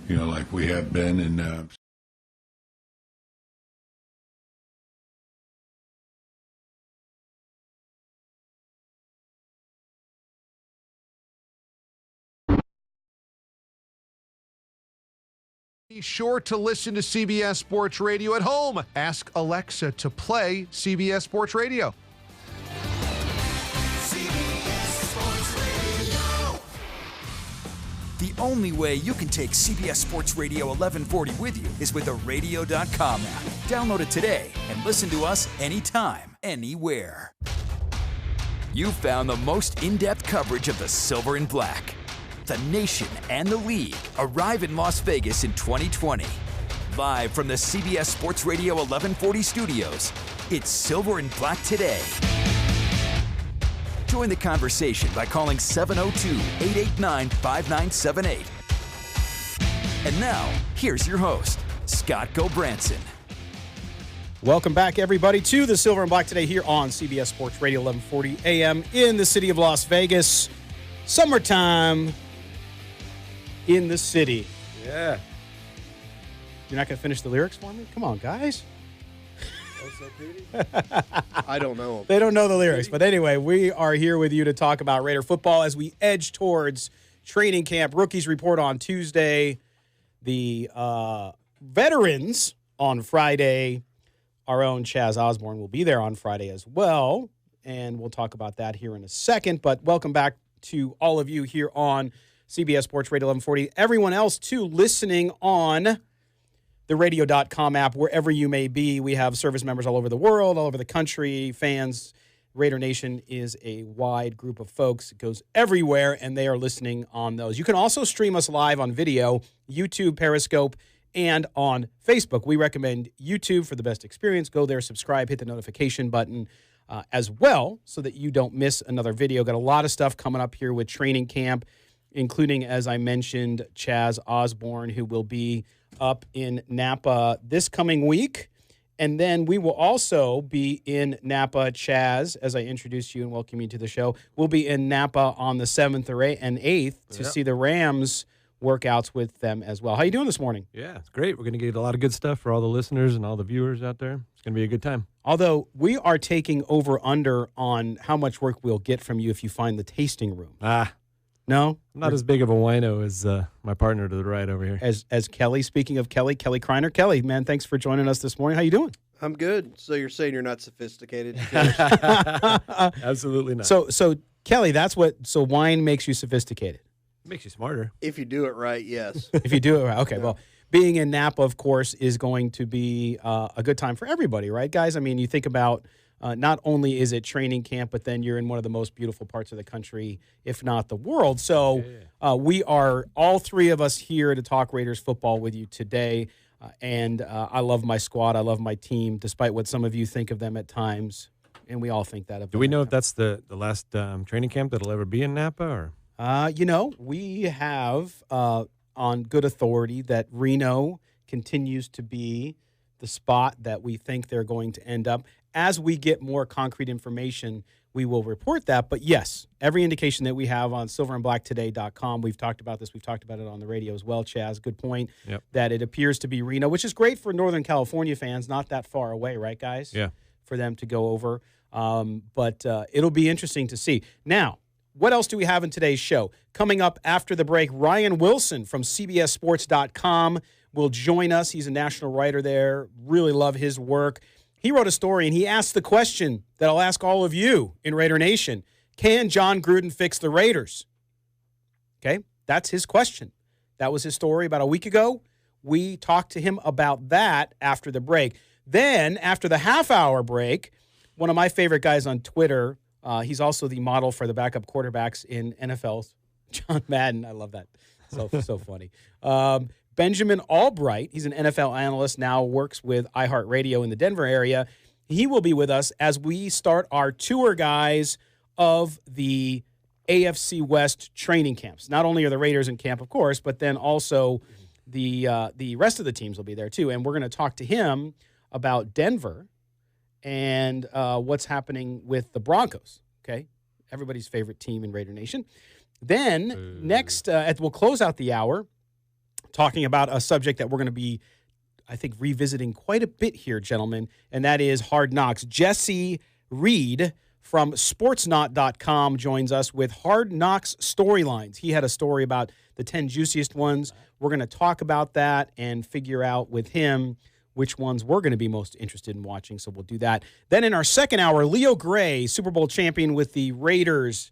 like we have been. And Be sure to listen to CBS Sports Radio at home. Ask Alexa to play CBS Sports Radio. CBS Sports Radio. The only way you can take CBS Sports Radio 1140 with you is with the radio.com app. Download it today and listen to us anytime, anywhere. You found the most in-depth coverage of the Silver and Black. The nation and the league arrive in Las Vegas in 2020. Live from the CBS Sports Radio 1140 studios, it's Silver and Black Today. Join the conversation by calling 702-889-5978. And now, here's your host, Scott Gobranson. Welcome back, everybody, to the Silver and Black Today here on CBS Sports Radio 1140 AM in the city of Las Vegas. Summertime in the city. Yeah. You're not going to finish the lyrics for me? Come on, guys. I don't know. They don't know the lyrics. But anyway, we are here with you to talk about Raider football as we edge towards training camp. Rookies report on Tuesday. The veterans on Friday. Our own Chaz Osborne will be there on Friday as well. And we'll talk about that here in a second. But welcome back to all of you here on CBS Sports Radio 1140. Everyone else, too, listening on the radio.com app, wherever you may be. We have service members all over the world, all over the country, fans. Raider Nation is a wide group of folks. It goes everywhere, and they are listening on those. You can also stream us live on video, YouTube, Periscope, and on Facebook. We recommend YouTube for the best experience. Go there, subscribe, hit the notification button as well so that you don't miss another video. Got a lot of stuff coming up here with training camp, including, as I mentioned, Chaz Osborne, who will be up in Napa this coming week. And then we will also be in Napa, Chaz, as I introduce you and welcome you to the show. We'll be in Napa on the 7th and 8th to see the Rams workouts with them as well. How you doing this morning? Yeah, it's great. We're going to get a lot of good stuff for all the listeners and all the viewers out there. It's going to be a good time. Although we are taking over-under on how much work we'll get from you if you find the tasting room. No? I'm not as big of a wino as my partner to the right over here. As Kelly, speaking of Kelly Kreiner. Kelly, man, thanks for joining us this morning. How you doing? I'm good. So you're saying you're not sophisticated? Absolutely not. So Kelly, so wine makes you sophisticated. It makes you smarter. If you do it right, yes. If you do it right. Okay, well, being in Napa, of course, is going to be a good time for everybody, right, guys? I mean, you think about not only is it training camp, but then you're in one of the most beautiful parts of the country, if not the world. So we are, all three of us, here to talk Raiders football with you today. And I love my squad. I love my team, despite what some of you think of them at times. And we all think that of them. Do we know if that's the last training camp that'll ever be in Napa? Or? We have on good authority that Reno continues to be the spot that we think they're going to end up. As we get more concrete information, we will report that. But yes, every indication that we have on silverandblacktoday.com, we've talked about this. We've talked about it on the radio as well, Chaz. Good point. Yep. That it appears to be Reno, which is great for Northern California fans, not that far away, right, guys? Yeah. For them to go over. But it'll be interesting to see. Now, what else do we have in today's show? Coming up after the break, Ryan Wilson from CBSSports.com will join us. He's a national writer there. Really love his work. He wrote a story, and he asked the question that I'll ask all of you in Raider Nation. Can Jon Gruden fix the Raiders? Okay, that's his question. That was his story about a week ago. We talked to him about that after the break. Then, after the half-hour break, one of my favorite guys on Twitter, he's also the model for the backup quarterbacks in NFL, John Madden. I love that. So funny. Benjamin Albright, he's an NFL analyst, now works with iHeartRadio in the Denver area. He will be with us as we start our tour, guys, of the AFC West training camps. Not only are the Raiders in camp, of course, but then also the rest of the teams will be there too. And we're going to talk to him about Denver and what's happening with the Broncos, okay? Everybody's favorite team in Raider Nation. Then next, we'll close out the hour talking about a subject that we're going to be, I think, revisiting quite a bit here, gentlemen, and that is Hard Knocks. Jesse Reed from sportsnaut.com joins us with Hard Knocks storylines. He had a story about the 10 juiciest ones. We're going to talk about that and figure out with him which ones we're going to be most interested in watching, so we'll do that. Then in our second hour, Leo Gray, Super Bowl champion with the Raiders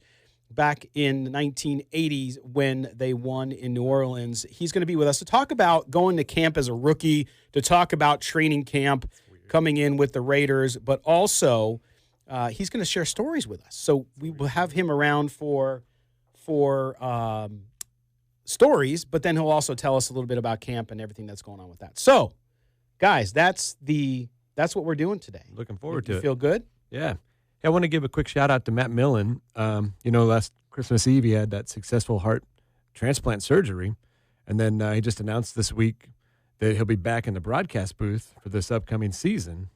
back in the 1980s when they won in New Orleans. He's going to be with us to talk about going to camp as a rookie, to talk about training camp, coming in with the Raiders, but also he's going to share stories with us. So we will have him around for stories, but then he'll also tell us a little bit about camp and everything that's going on with that. So, guys, that's what we're doing today. Looking forward to you it. Feel good? Yeah. Hey, I want to give a quick shout out to Matt Millen. Last Christmas Eve he had that successful heart transplant surgery, and then he just announced this week that he'll be back in the broadcast booth for this upcoming season.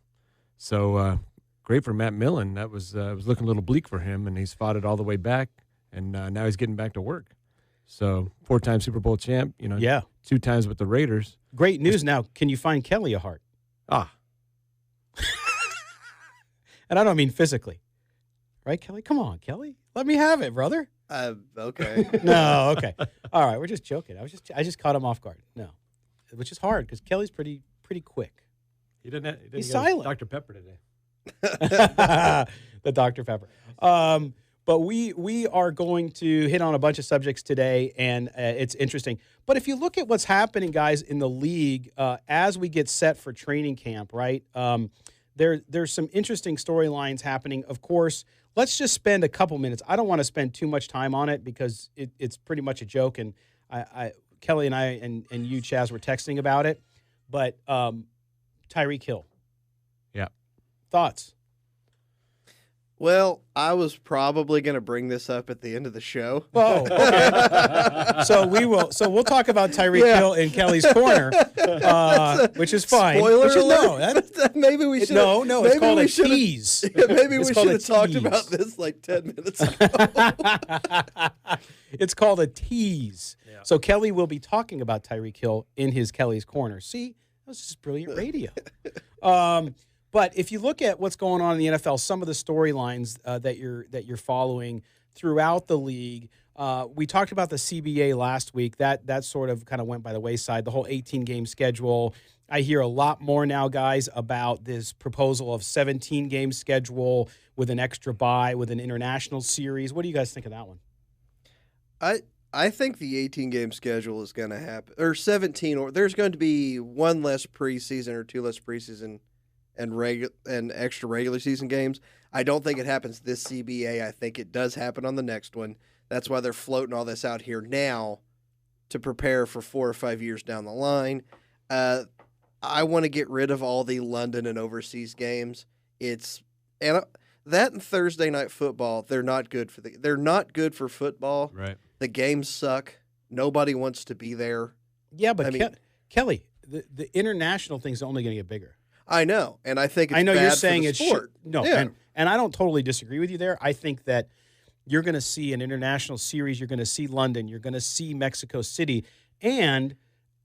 So great for Matt Millen. That was looking a little bleak for him, and he's fought it all the way back, and now he's getting back to work. So 4-time Super Bowl champ, 2 times with the Raiders. Great news. Now, can you find Kelly a heart? And I don't mean physically. Right, Kelly? Come on, Kelly. Let me have it, brother. Okay. No, okay. All right, we're just joking. I just caught him off guard. No. Which is hard because Kelly's pretty quick. He didn't He's get silent. Dr. Pepper today. The Dr. Pepper. But we are going to hit on a bunch of subjects today, and it's interesting. But if you look at what's happening, guys, in the league as we get set for training camp, right, there's some interesting storylines happening. Of course, let's just spend a couple minutes. I don't want to spend too much time on it because it's pretty much a joke, and Kelly and I and you, Chaz, were texting about it. But Tyreek Hill. Yeah. Thoughts? Well, I was probably going to bring this up at the end of the show. Oh, okay. So we'll talk about Tyreek Hill in Kelly's corner, which is fine. Spoiler alert. No, maybe we should. No, it's called a tease. Yeah, maybe we should have talked tease. about this like 10 minutes ago. It's called a tease. Yeah. So Kelly will be talking about Tyreek Hill in his Kelly's corner. See, that was just brilliant radio. But if you look at what's going on in the NFL, some of the storylines that you're following throughout the league, we talked about the CBA last week. That sort of kind of went by the wayside. The whole 18-game schedule. I hear a lot more now, guys, about this proposal of 17-game schedule with an extra bye, with an international series. What do you guys think of that one? I think the 18-game schedule is going to happen, or 17, or there's going to be one less preseason or 2 less preseason and extra regular season games. I don't think it happens this CBA. I think it does happen on the next one. That's why they're floating all this out here now to prepare for 4 or 5 years down the line. I want to get rid of all the London and overseas games. That and Thursday night football, they're not good for football. Right. The games suck. Nobody wants to be there. Yeah, but Kelly, the international thing's only going to get bigger. I know, and I think it's I know bad you're for saying the it sport. should. No, yeah. and I don't totally disagree with you there. I think that you're going to see an international series. You're going to see London. You're going to see Mexico City. And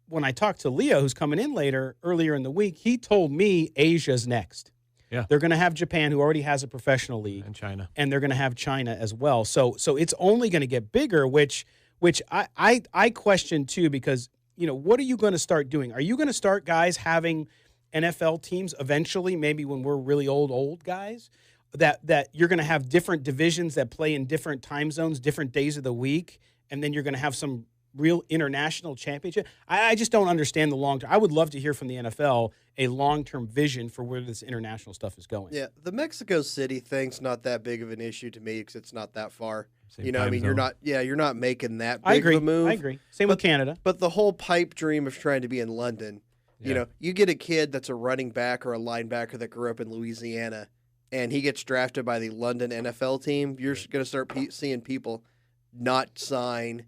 when I talked to Leo, who's coming in earlier in the week, he told me Asia's next. Yeah. They're going to have Japan, who already has a professional league. And China. And they're going to have China as well. So it's only going to get bigger, which I question too, because, what are you going to start doing? Are you going to start, guys, having NFL teams eventually, maybe when we're really old guys, that you're going to have different divisions that play in different time zones, different days of the week, and then you're going to have some real international championship? I just don't understand the long term. I would love to hear from the NFL a long-term vision for where this international stuff is going. Yeah, the Mexico City thing's not that big of an issue to me because it's not that far. Same I mean, time zone. you're not making that I big agree. of a move. I agree. Same with Canada. But the whole pipe dream of trying to be in London, you get a kid that's a running back or a linebacker that grew up in Louisiana, and he gets drafted by the London NFL team, you're going to start seeing people not sign,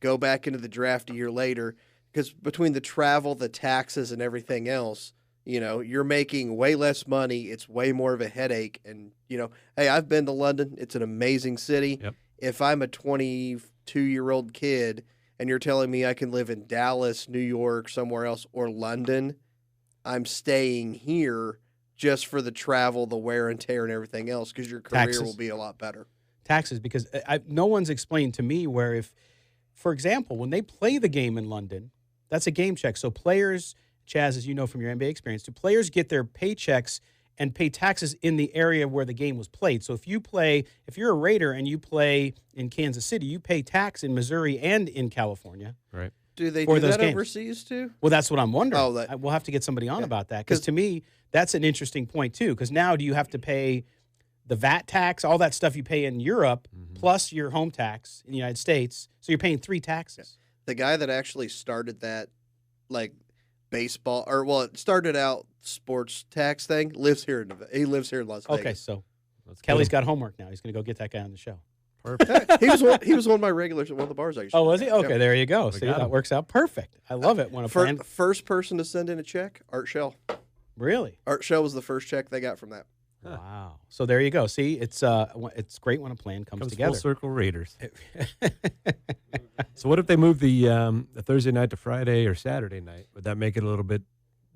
go back into the draft a year later, because between the travel, the taxes, and everything else, you're making way less money. It's way more of a headache. And, hey, I've been to London. It's an amazing city. Yep. If I'm a 20 2-year-old kid and you're telling me I can live in Dallas, New York, somewhere else, or London, I'm staying here just for the travel, the wear and tear, and everything else because your career Taxes. will be a lot better. Taxes, because no one's explained to me where if, for example, when they play the game in London, that's a game check. So players, Chaz, as you know from your NBA experience, do players get their paychecks and pay taxes in the area where the game was played? So if you're a Raider and you play in Kansas City, you pay tax in Missouri and in California. Right. Do they For do those that games. overseas too? Well, that's what I'm wondering. Oh, We'll have to get somebody on about that because to me, that's an interesting point too. Because now do you have to pay the VAT tax, all that stuff you pay in Europe, plus your home tax in the United States? So you're paying 3 taxes. The guy that actually started that, like, baseball, it started out sports tax thing, lives here. He lives here in Las Vegas. Okay, so Kelly's got homework now. He's going to go get that guy on the show. Perfect. He was one of my regulars at one of the bars I used to Oh, was he? work at. Okay, Yeah. there you go. We See, got that him. works out perfect. I love it when a plan. First person to send in a check, Art Shell. Really? Art Shell was the first check they got from that. Wow. So there you go. See, it's great when a plan comes together. Full circle Raiders. So what if they move the Thursday night to Friday or Saturday night? Would that make it a little bit?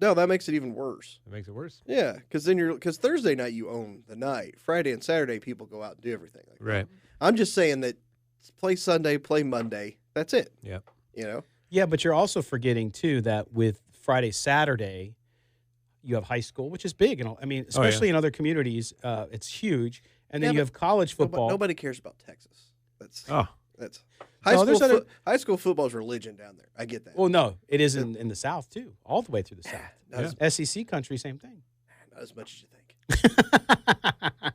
No, that makes it even worse. It makes it worse. Yeah, because Thursday night you own the night. Friday and Saturday people go out and do everything. Like that. Right. I'm just saying that play Sunday, play Monday. That's it. Yep. You know. Yeah, but you're also forgetting too that with Friday, Saturday, you have high school, which is big, and I mean, especially in other communities, it's huge. And then Yeah, you have college football. Nobody cares about Texas. That's Oh, high school football's religion down there. I get that. Well, no, it is in the South too, all the way through the South. Not, Yeah. as, SEC country, same thing. not as much as you think.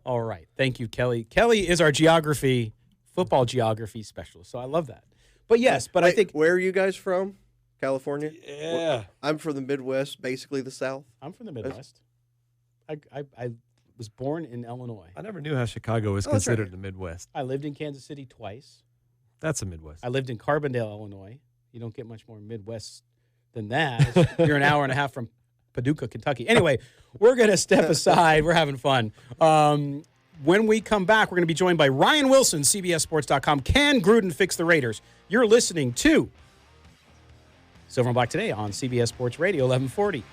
All right, thank you, Kelly. Kelly is our football geography specialist, so I love that. But yes, but I Wait, think where are you guys from? California? yeah. I'm from the Midwest, basically the South. I'm from the Midwest. I was born in Illinois. I never knew how Chicago was Oh, that's right. considered the Midwest. I lived in Kansas City twice. That's the Midwest. I lived in Carbondale, Illinois. You don't get much more Midwest than that. You're an hour and a half from Paducah, Kentucky. Anyway, we're going to step aside. We're having fun. When we come back, we're going to be joined by Ryan Wilson, CBSSports.com. Can Gruden fix the Raiders? You're listening to Silver and Black Today on CBS Sports Radio, 1140.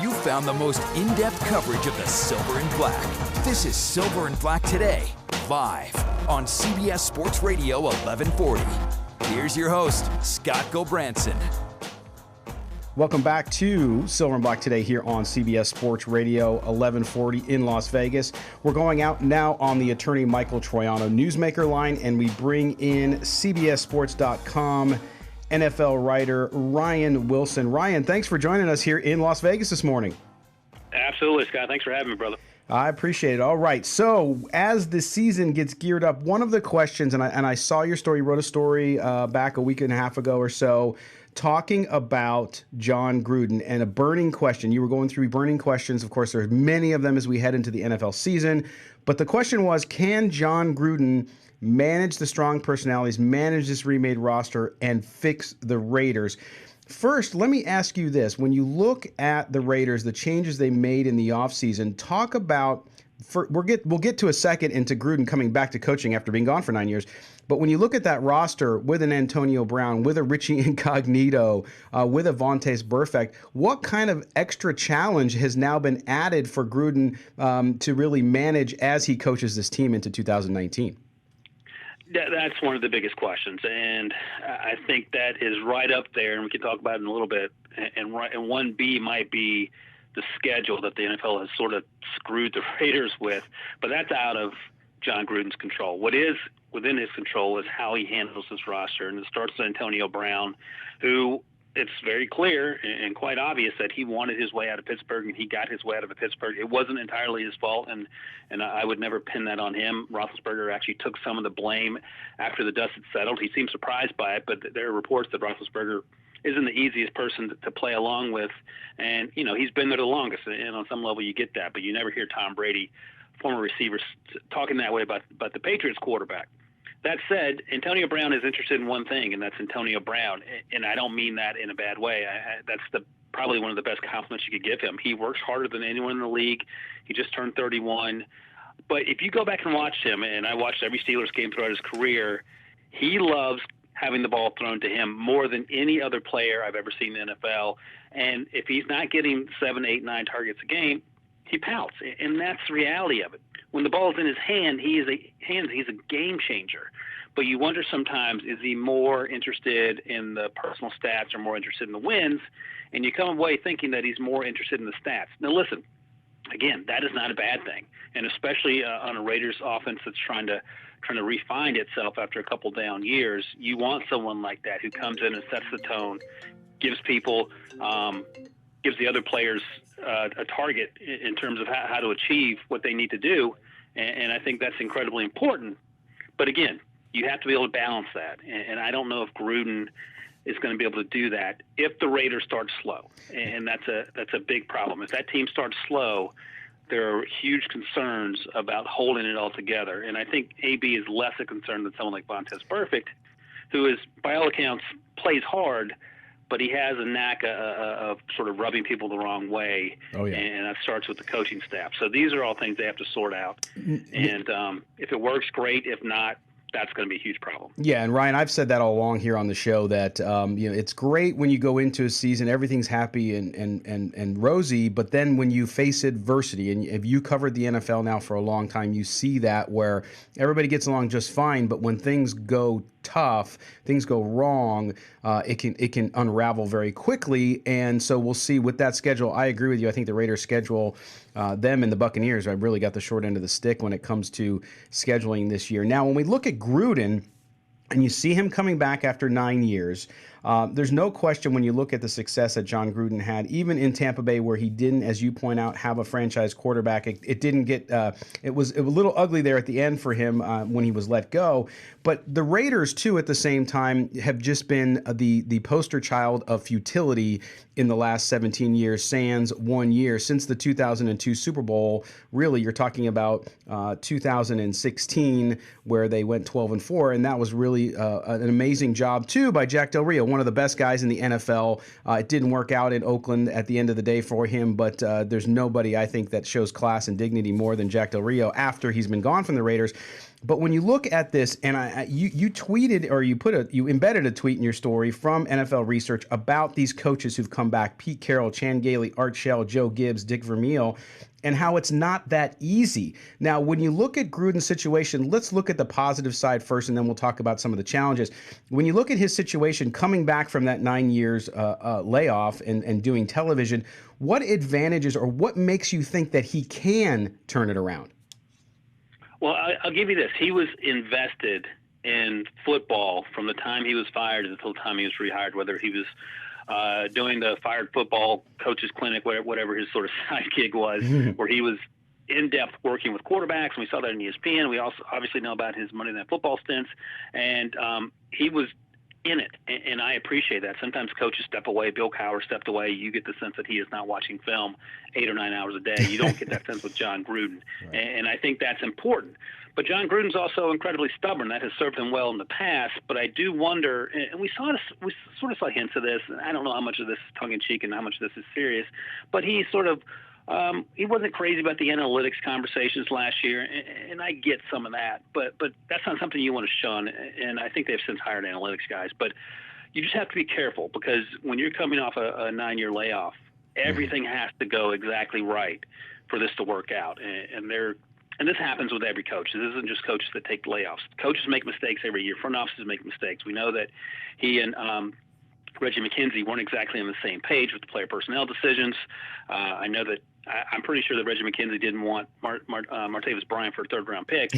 You found the most in-depth coverage of the Silver and Black. This is Silver and Black Today, live on CBS Sports Radio 1140. Here's your host, Scott Gobranson. Welcome back to Silver and Black Today here on CBS Sports Radio 1140 in Las Vegas. We're going out now on the attorney Michael Troiano newsmaker line, and we bring in CBSSports.com NFL writer Ryan Wilson. Ryan, thanks for joining us here in Las Vegas this morning. Absolutely, Scott. Thanks for having me, brother. I appreciate it. All right. So as the season gets geared up, one of the questions, and I saw your story, you wrote a story back a week and a half ago or so, talking about Jon Gruden and a burning question. You were going through burning questions. Of course, there's many of them as we head into the NFL season. But the question was, can Jon Gruden manage the strong personalities, manage this remade roster, and fix the Raiders? First, let me ask you this. When you look at the Raiders, the changes they made in the offseason, talk about, we'll get to a second into Gruden coming back to coaching after being gone for 9 years. But when you look at that roster with an Antonio Brown, with a Richie Incognito, with a Vontaze Burfict, what kind of extra challenge has now been added for Gruden to really manage as he coaches this team into 2019? That's one of the biggest questions, and I think that is right up there, and we can talk about it in a little bit. And 1B might be the schedule that the NFL has sort of screwed the Raiders with, but that's out of Jon Gruden's control. What is within his control is how he handles his roster, and it starts with Antonio Brown, who it's very clear and quite obvious that he wanted his way out of Pittsburgh, and he got his way out of Pittsburgh. It wasn't entirely his fault, and I would never pin that on him. Roethlisberger actually took some of the blame after the dust had settled. He seemed surprised by it, but there are reports that Roethlisberger isn't the easiest person to play along with, and he's been there the longest, and on some level you get that, but you never hear Tom Brady, former receivers, talking that way about the Patriots quarterback. That said, Antonio Brown is interested in one thing, and that's Antonio Brown. And I don't mean that in a bad way. That's probably one of the best compliments you could give him. He works harder than anyone in the league. He just turned 31. But if you go back and watch him, and I watched every Steelers game throughout his career, he loves having the ball thrown to him more than any other player I've ever seen in the NFL. And if he's not getting 7, 8, 9 targets a game, he pouts, and that's the reality of it. When the ball's in his hand, he's a game changer. But you wonder sometimes, is he more interested in the personal stats or more interested in the wins? And you come away thinking that he's more interested in the stats. Now, listen, again, that is not a bad thing, and especially on a Raiders offense that's trying to refine itself after a couple down years. You want someone like that who comes in and sets the tone, gives people gives the other players a target in terms of how to achieve what they need to do, and I think that's incredibly important. But again, you have to be able to balance that, and I don't know if Gruden is going to be able to do that if the Raiders start slow, and that's a big problem. If that team starts slow, there are huge concerns about holding it all together, and I think AB is less a concern than someone like Vontaze Burfict, who is, by all accounts, plays hard, but he has a knack of sort of rubbing people the wrong way, and that starts with the coaching staff. So these are all things they have to sort out, and if it works, great. If not, that's going to be a huge problem. Yeah, and Ryan, I've said that all along here on the show that it's great when you go into a season, everything's happy and rosy, but then when you face adversity, and if you covered the NFL now for a long time, you see that where everybody gets along just fine, but when things go tough, things go wrong, it can unravel very quickly. And so we'll see with that schedule. I agree with you. I think the Raiders schedule, them and the Buccaneers, I really got the short end of the stick when it comes to scheduling this year. Now, when we look at Gruden and you see him coming back after 9 years, there's no question when you look at the success that Jon Gruden had, even in Tampa Bay, where he didn't, as you point out, have a franchise quarterback. It didn't get. It was a little ugly there at the end for him when he was let go. But the Raiders, too, at the same time, have just been the poster child of futility in the last 17 years, sans 1 year. Since the 2002 Super Bowl, really, you're talking about 2016, where they went 12-4, and that was really an amazing job, too, by Jack Del Rio, one of the best guys in the NFL. It didn't work out in Oakland at the end of the day for him, but there's nobody, I think, that shows class and dignity more than Jack Del Rio after he's been gone from the Raiders. But when you look at this, and you tweeted or you embedded a tweet in your story from NFL Research about these coaches who've come back: Pete Carroll, Chan Gailey, Art Shell, Joe Gibbs, Dick Vermeil, and how it's not that easy. Now, when you look at Gruden's situation, let's look at the positive side first, and then we'll talk about some of the challenges. When you look at his situation, coming back from that 9 years layoff and doing television, what advantages or what makes you think that he can turn it around? Well, I'll give you this. He was invested in football from the time he was fired until the time he was rehired, whether he was doing the fired football coaches clinic, whatever his sort of side gig was, where he was in-depth working with quarterbacks, and we saw that in ESPN. We also obviously know about his Monday Night Football stints, and he was in it, and I appreciate that. Sometimes coaches step away. Bill Cowher stepped away. You get the sense that he is not watching film 8 or 9 hours a day. You don't get that sense with Jon Gruden, right. And I think that's important. But Jon Gruden's also incredibly stubborn. That has served him well in the past. But I do wonder, and we sort of saw hints of this, and I don't know how much of this is tongue-in-cheek and how much of this is serious, but he sort of he wasn't crazy about the analytics conversations last year, and I get some of that, but that's not something you want to shun, and I think they've since hired analytics guys. But you just have to be careful, because when you're coming off a 9-year layoff, everything has to go exactly right for this to work out, and this happens with every coach. This isn't just coaches that take layoffs. Coaches make mistakes every year. Front offices make mistakes. We know that he and Reggie McKenzie weren't exactly on the same page with the player personnel decisions. I know that I'm pretty sure that Reggie McKenzie didn't want Martavis Bryant for a third-round pick,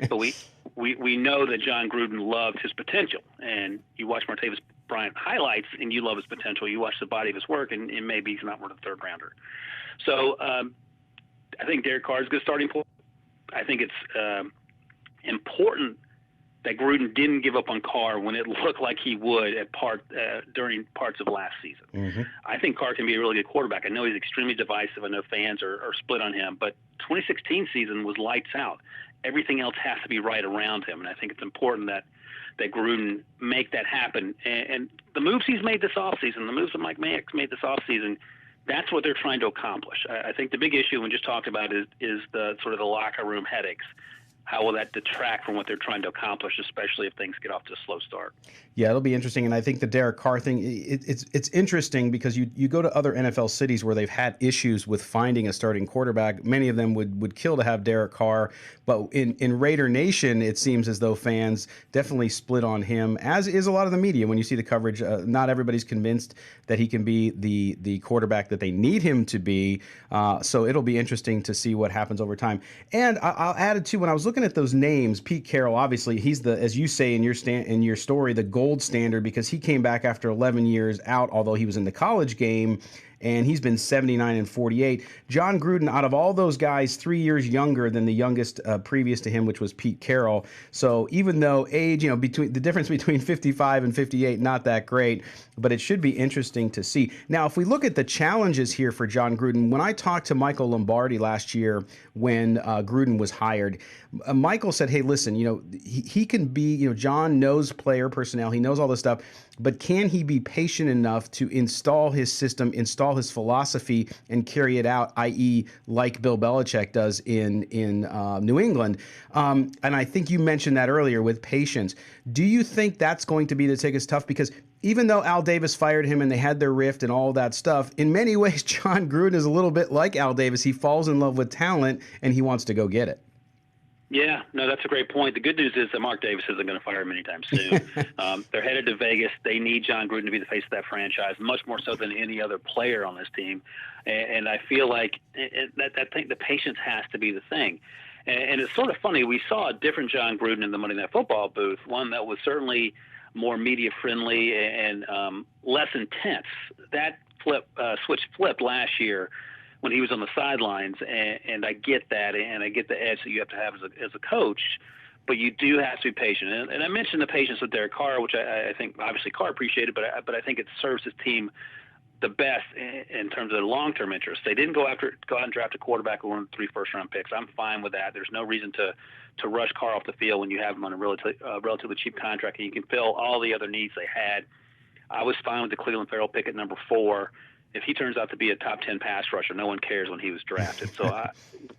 but we know that Jon Gruden loved his potential. And you watch Martavis Bryant highlights, and you love his potential. You watch the body of his work, and maybe he's not worth a third-rounder. So I think Derek Carr is a good starting point. I think it's important that Gruden didn't give up on Carr when it looked like he would during parts of last season. Mm-hmm. I think Carr can be a really good quarterback. I know he's extremely divisive. I know fans are split on him, but 2016 season was lights out. Everything else has to be right around him, and I think it's important that Gruden make that happen. And the moves he's made this offseason, the moves that Mike Mayock made this offseason, that's what they're trying to accomplish. I think the big issue we just talked about is the sort of the locker room headaches. How will that detract from what they're trying to accomplish, especially if things get off to a slow start? Yeah, it'll be interesting. And I think the Derek Carr thing, it's interesting because you go to other NFL cities where they've had issues with finding a starting quarterback. Many of them would kill to have Derek Carr. But in Raider Nation, it seems as though fans definitely split on him, as is a lot of the media. When you see the coverage, not everybody's convinced that he can be the quarterback that they need him to be. So it'll be interesting to see what happens over time. And I'll add it too, when I was looking at those names, Pete Carroll, obviously he's the, as you say in your story, the gold standard, because he came back after 11 years out, although he was in the college game, and he's been 79-48. Jon Gruden, out of all those guys, 3 years younger than the youngest previous to him, which was Pete Carroll. So even though age, between the difference between 55 and 58, not that great, but it should be interesting to see. Now, if we look at the challenges here for Jon Gruden, when I talked to Michael Lombardi last year when Gruden was hired, Michael said, hey, listen, he can be, Jon knows player personnel, he knows all this stuff, but can he be patient enough to install his system, install his philosophy, and carry it out, i.e., like Bill Belichick does in New England? And I think you mentioned that earlier with patience. Do you think that's going to be the ticket tough? Because even though Al Davis fired him and they had their rift and all that stuff, in many ways, Jon Gruden is a little bit like Al Davis. He falls in love with talent, and he wants to go get it. Yeah, no, that's a great point. The good news is that Mark Davis isn't going to fire him anytime soon. They're headed to Vegas. They need Jon Gruden to be the face of that franchise, much more so than any other player on this team. And I feel like the patience has to be the thing. And it's sort of funny. We saw a different Jon Gruden in the Monday Night Football booth, one that was certainly more media-friendly and less intense. That switch flipped last year when he was on the sidelines, and I get that, and I get the edge that you have to have as a coach, but you do have to be patient. And I mentioned the patience with Derek Carr, which I think obviously Carr appreciated, but I think it serves his team the best in terms of their long-term interests. They didn't go out and draft a quarterback with one of the 3 first-round picks. I'm fine with that. There's no reason to rush Carr off the field when you have him on a relatively cheap contract and you can fill all the other needs they had. I was fine with the Cleveland Farrell pick at number 4. if he turns out to be a top 10 pass rusher, no one cares when he was drafted. So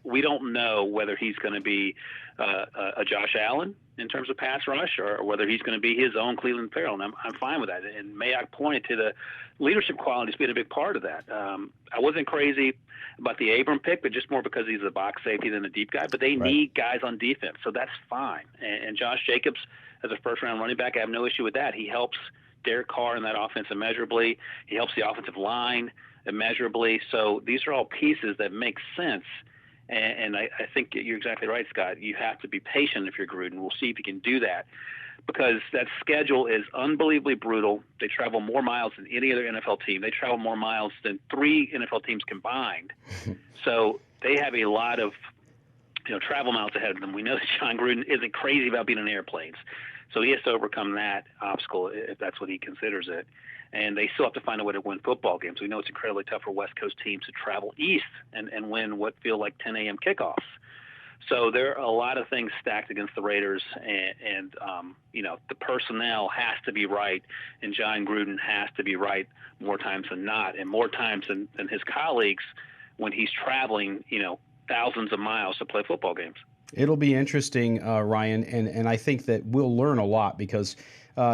we don't know whether he's going to be a Josh Allen in terms of pass rush, or whether he's going to be his own Cleveland Farrell, and I'm fine with that. And Mayock pointed to the leadership qualities being a big part of that. I wasn't crazy about the Abram pick, but just more because he's a box safety than a deep guy. But they need guys on defense, so that's fine. And Josh Jacobs, as a first-round running back, I have no issue with that. He helps Derek Carr in that offense immeasurably. He helps the offensive line immeasurably. So these are all pieces that make sense. And I think you're exactly right, Scott. You have to be patient if you're Gruden. We'll see if he can do that, because that schedule is unbelievably brutal. They travel more miles than any other NFL team. They travel more miles than 3 NFL teams combined. So they have a lot of travel miles ahead of them. We know that Jon Gruden isn't crazy about being in airplanes. So he has to overcome that obstacle, if that's what he considers it. And they still have to find a way to win football games. We know it's incredibly tough for West Coast teams to travel east and win what feel like 10 a.m. kickoffs. So there are a lot of things stacked against the Raiders, and the personnel has to be right, and Jon Gruden has to be right more times than not, and more times than his colleagues when he's traveling, thousands of miles to play football games. It'll be interesting, Ryan, and I think that we'll learn a lot because,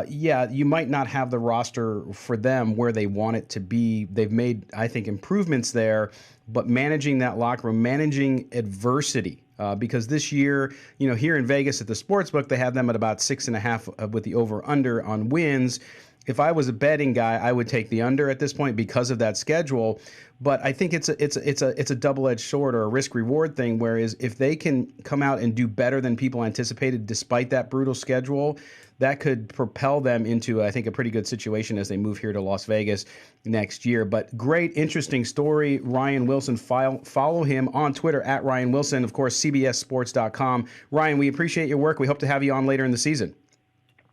you might not have the roster for them where they want it to be. They've made, I think, improvements there, but managing that locker room, managing adversity, because this year, here in Vegas at the Sportsbook, they have them at about 6.5 with the over/under on wins. If I was a betting guy, I would take the under at this point because of that schedule. But I think it's a double-edged sword or a risk-reward thing. Whereas if they can come out and do better than people anticipated, despite that brutal schedule, that could propel them into, I think, a pretty good situation as they move here to Las Vegas next year. But great, interesting story. Ryan Wilson, follow him on Twitter at Ryan Wilson, of course, CBSSports.com. Ryan, we appreciate your work. We hope to have you on later in the season.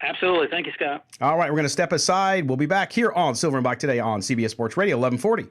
Absolutely. Thank you, Scott. All right, we're going to step aside. We'll be back here on Silver and Black today on CBS Sports Radio, 1140.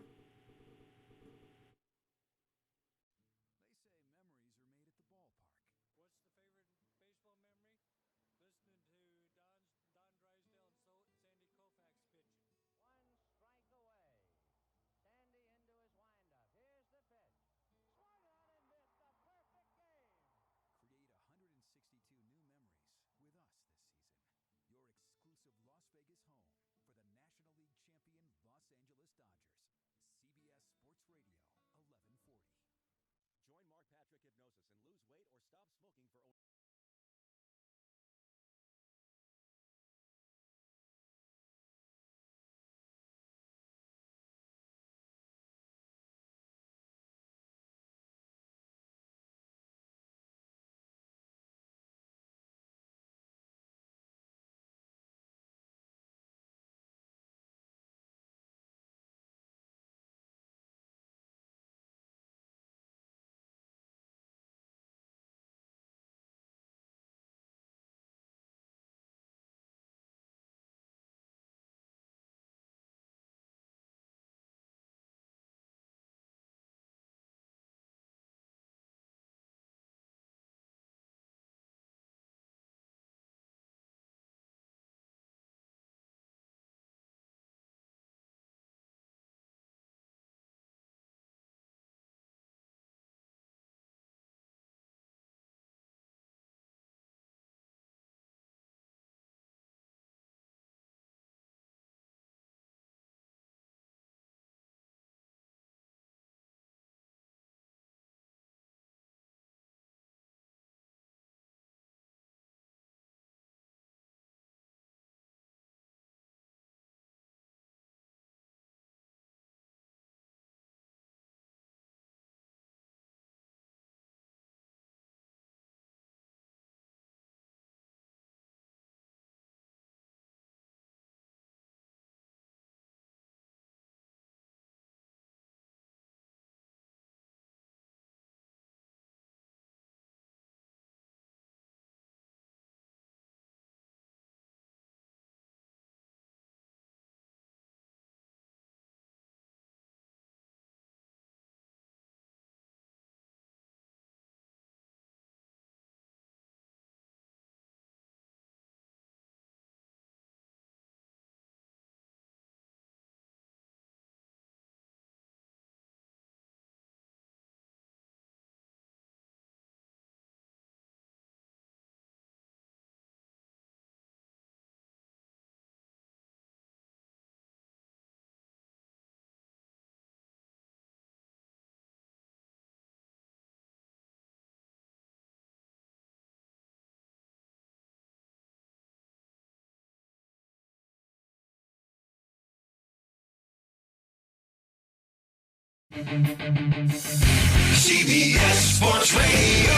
CBS Sports Radio.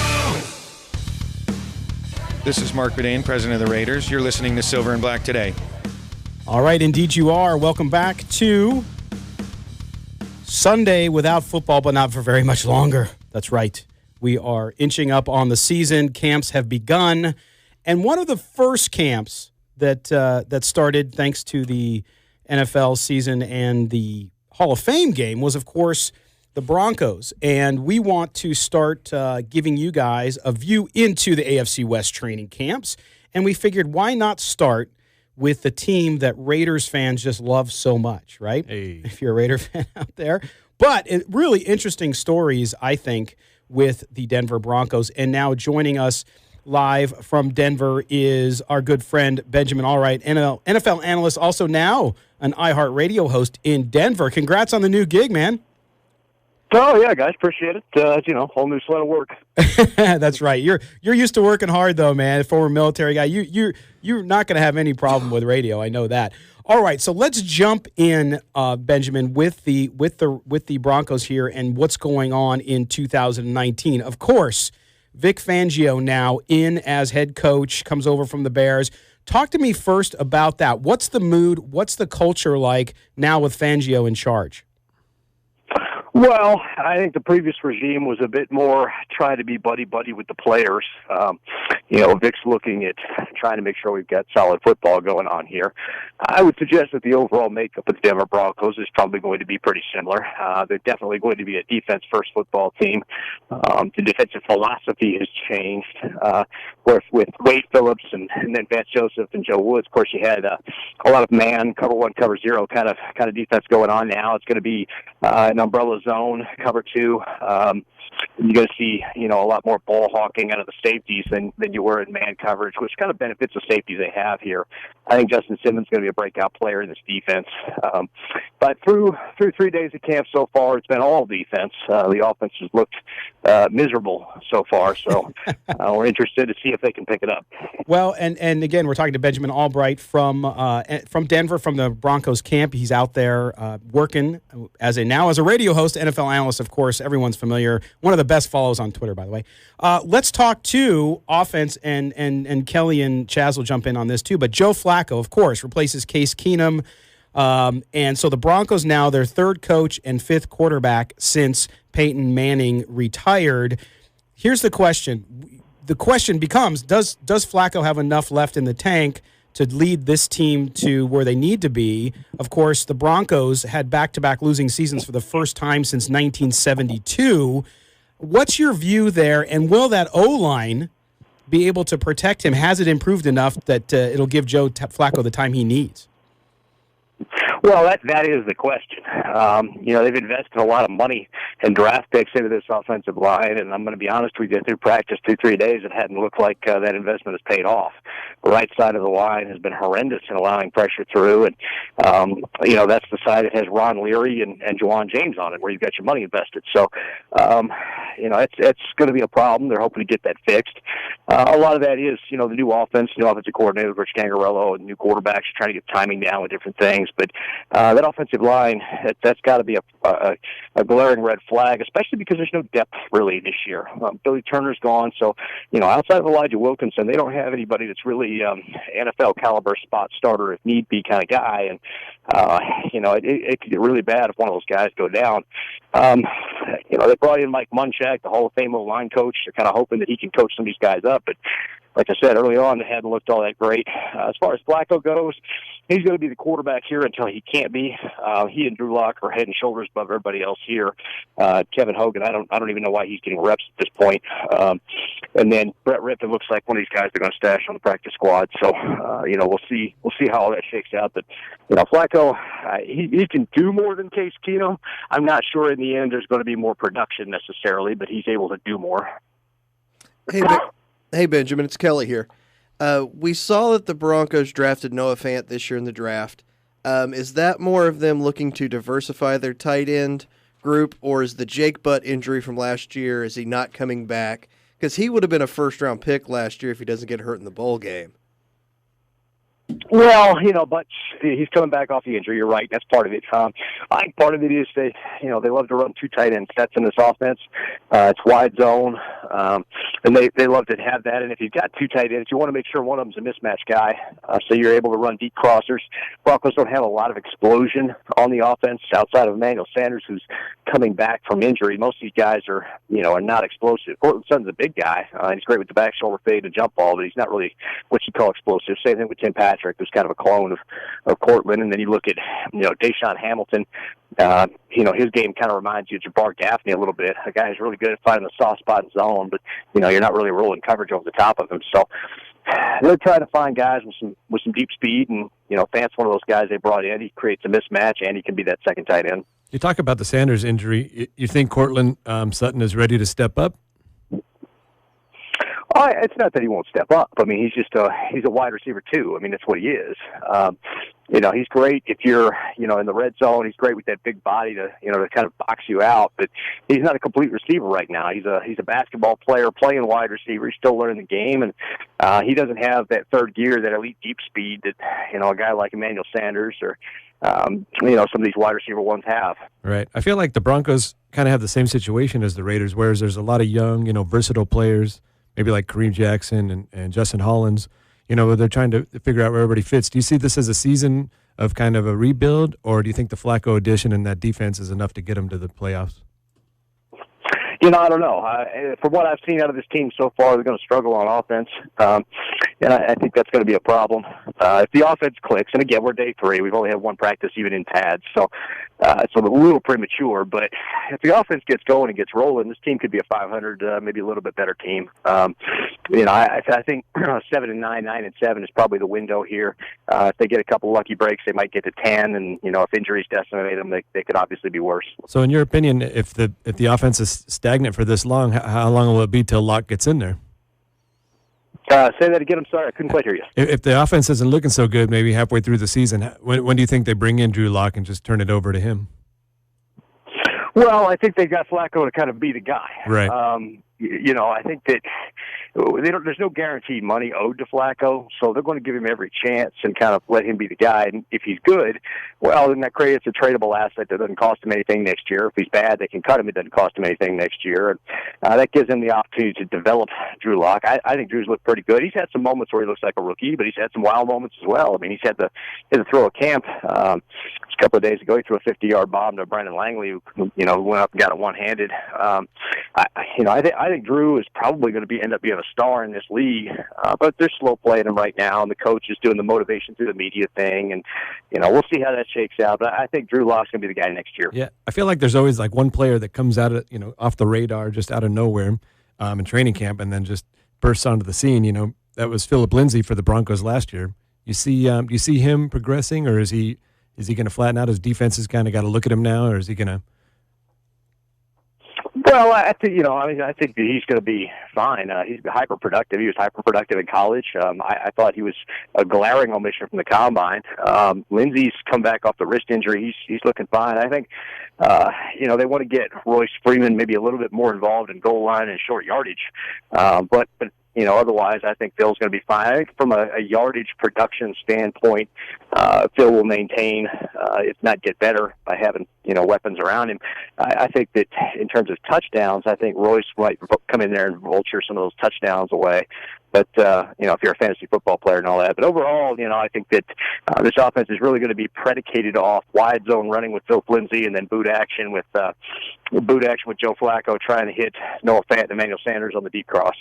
This is Mark Bedane, president of the Raiders. You're listening to Silver and Black Today. All right, indeed you are. Welcome back to Sunday without football, but not for very much longer. That's right. We are inching up on the season. Camps have begun. And one of the first camps that started thanks to the NFL season and the Hall of Fame game was, of course, the Broncos. And we want to start giving you guys a view into the AFC West training camps. And we figured, why not start with the team that Raiders fans just love so much, right? Hey. If you're a Raider fan out there. But really interesting stories, I think, with the Denver Broncos. And now joining us live from Denver is our good friend Benjamin Albright, NFL analyst, also now an iHeartRadio host in Denver. Congrats on the new gig, man. Oh yeah, guys, appreciate it. Whole new slate of work. That's right. You're used to working hard though, man. Former military guy. You're not going to have any problem with radio. I know that. All right, so let's jump in, Benjamin, with the Broncos here and what's going on in 2019. Of course, Vic Fangio now in as head coach, comes over from the Bears. Talk to me first about that. What's the mood? What's the culture like now with Fangio in charge? Well, I think the previous regime was a bit more trying to be buddy-buddy with the players. Vic's looking at trying to make sure we've got solid football going on here. I would suggest that the overall makeup of the Denver Broncos is probably going to be pretty similar. They're definitely going to be a defense-first football team. The defensive philosophy has changed. With Wade Phillips and then Vance Joseph and Joe Woods, of course, you had a lot of man, cover one, cover zero kind of defense going on now. It's going to be an umbrella zone, cover two. You're going to see, a lot more ball hawking out of the safeties than you were in man coverage, which kind of benefits the safeties they have here. I think Justin Simmons is going to be a breakout player in this defense. But through 3 days of camp so far, it's been all defense. The offense has looked miserable so far, so we're interested to see if they can pick it up. Well, and again, we're talking to Benjamin Albright from Denver, from the Broncos camp. He's out there working as a radio host, NFL analyst, of course. Everyone's familiar. One of the best follows on Twitter, by the way. Let's talk to offense, and Kelly and Chaz will jump in on this too. But Joe Flacco, of course, replaces Case Keenum. And so the Broncos now, their third coach and fifth quarterback since Peyton Manning retired. Here's the question. The question becomes, does Flacco have enough left in the tank to lead this team to where they need to be? Of course, the Broncos had back-to-back losing seasons for the first time since 1972. What's your view there, and will that O-line be able to protect him? Has it improved enough that it'll give Joe Flacco the time he needs? Well, that is the question. They've invested a lot of money and draft picks into this offensive line, and I'm going to be honest with you, through practice 3 days, it hadn't looked like that investment has paid off. The right side of the line has been horrendous in allowing pressure through, and, that's the side that has Ron Leary and Juwan James on it, where you've got your money invested. So, it's going to be a problem. They're hoping to get that fixed. A lot of that is, the new offense, new offensive coordinator, Rich Gangarello, and new quarterbacks trying to get timing down with different things. But that offensive line, that's got to be a glaring red flag, especially because there's no depth really this year. Billy Turner's gone, so outside of Elijah Wilkinson, they don't have anybody that's really NFL caliber spot starter if need be kind of guy. And it could get really bad if one of those guys go down. They brought in Mike Munchak, the Hall of Fame line coach. They're kind of hoping that he can coach some of these guys up, but like I said early on, they hadn't looked all that great. As far as Flacco goes, he's going to be the quarterback here until he can't be. He and Drew Lock are head and shoulders above everybody else here. Kevin Hogan, I don't even know why he's getting reps at this point. And then Brett Rippon looks like one of these guys they're going to stash on the practice squad. So we'll see how all that shakes out. But Flacco, he can do more than Case Keenum. I'm not sure in the end there's going to be more production necessarily, but he's able to do more. Hey, Benjamin, it's Kelly here. We saw that the Broncos drafted Noah Fant this year in the draft. Is that more of them looking to diversify their tight end group, or is the Jake Butt injury from last year, is he not coming back? Because he would have been a first-round pick last year if he doesn't get hurt in the bowl game. Well, but he's coming back off the injury. You're right. That's part of it. I think part of it is they love to run 2 tight end sets in this offense. It's wide zone, and they love to have that. And if you've got 2 tight ends, you want to make sure one of them's a mismatch guy, so you're able to run deep crossers. Broncos don't have a lot of explosion on the offense outside of Emmanuel Sanders, who's coming back from injury. Most of these guys are not explosive. Cortland Sutton's a big guy. He's great with the back shoulder fade and jump ball, but he's not really what you call explosive. Same thing with Tim Patrick, who's kind of a clone of Cortland. And then you look at Deshaun Hamilton. His game kind of reminds you of Jabbar Gaffney a little bit. A guy who's really good at finding the soft spot in zone, but you're not really rolling coverage over the top of him. So they're trying to find guys with some deep speed, and Fant's one of those guys they brought in. He creates a mismatch, and he can be that second tight end. You talk about the Sanders injury. You think Cortland Sutton is ready to step up? It's not that he won't step up. I mean, he's a wide receiver too. I mean, that's what he is. He's great if you're, in the red zone. He's great with that big body to kind of box you out. But he's not a complete receiver right now. He's a basketball player playing wide receiver. He's still learning the game, and he doesn't have that third gear, that elite deep speed that a guy like Emmanuel Sanders or some of these wide receiver ones have. Right. I feel like the Broncos kind of have the same situation as the Raiders, whereas there's a lot of young, versatile players, maybe like Kareem Jackson and Justin Hollins, where they're trying to figure out where everybody fits. Do you see this as a season of kind of a rebuild, or do you think the Flacco addition and that defense is enough to get them to the playoffs? I don't know. From what I've seen out of this team so far, they're going to struggle on offense, and I think that's going to be a problem. If the offense clicks, and again, we're day 3. We've only had 1 practice even in pads, so it's a little premature. But if the offense gets going and gets rolling, this team could be a 500, maybe a little bit better team. I think 7-9, 9-7 is probably the window here. If they get a couple lucky breaks, they might get to 10, and if injuries decimate them, they could obviously be worse. So, in your opinion, if the offense is stagnant for this long, how long will it be till Locke gets in there? Say that again. I'm sorry, I couldn't quite hear you. If the offense isn't looking so good, maybe halfway through the season, when do you think they bring in Drew Locke and just turn it over to him? Well, I think they got Flacco to kind of be the guy. Right. I think that there's no guaranteed money owed to Flacco, so they're going to give him every chance and kind of let him be the guy. And if he's good, well, then that creates a tradable asset that doesn't cost him anything next year. If he's bad, they can cut him. It doesn't cost him anything next year. And that gives him the opportunity to develop Drew Locke. I think Drew's looked pretty good. He's had some moments where he looks like a rookie, but he's had some wild moments as well. I mean, he's had to throw a camp. A couple of days ago, he threw a 50-yard bomb to Brandon Langley, who went up and got it one-handed. I think Drew is probably going to end up being a star in this league, but they're slow playing him right now, and the coach is doing the motivation through the media thing, and we'll see how that shakes out. But I think Drew Locke's going to be the guy next year. Yeah, I feel like there's always like one player that comes out of off the radar, just out of nowhere, in training camp, and then just bursts onto the scene. That was Phillip Lindsay for the Broncos last year. Do you see him progressing, or is he going to flatten out? His defense has kind of got to look at him now, or is he going to? Well, I think I think that he's going to be fine. He's hyper productive. He was hyper productive in college. I thought he was a glaring omission from the combine. Lindsey's come back off the wrist injury. He's looking fine. I think they want to get Royce Freeman maybe a little bit more involved in goal line and short yardage. But otherwise, I think Phil's going to be fine. I think from a yardage production standpoint, Phil will maintain, if not get better, by having weapons around him. I think that in terms of touchdowns, I think Royce might come in there and vulture some of those touchdowns away. But, if you're a fantasy football player and all that. But overall, I think that this offense is really going to be predicated off wide zone running with Phil Lindsay and then boot action with Joe Flacco trying to hit Noah Fant and Emmanuel Sanders on the deep cross.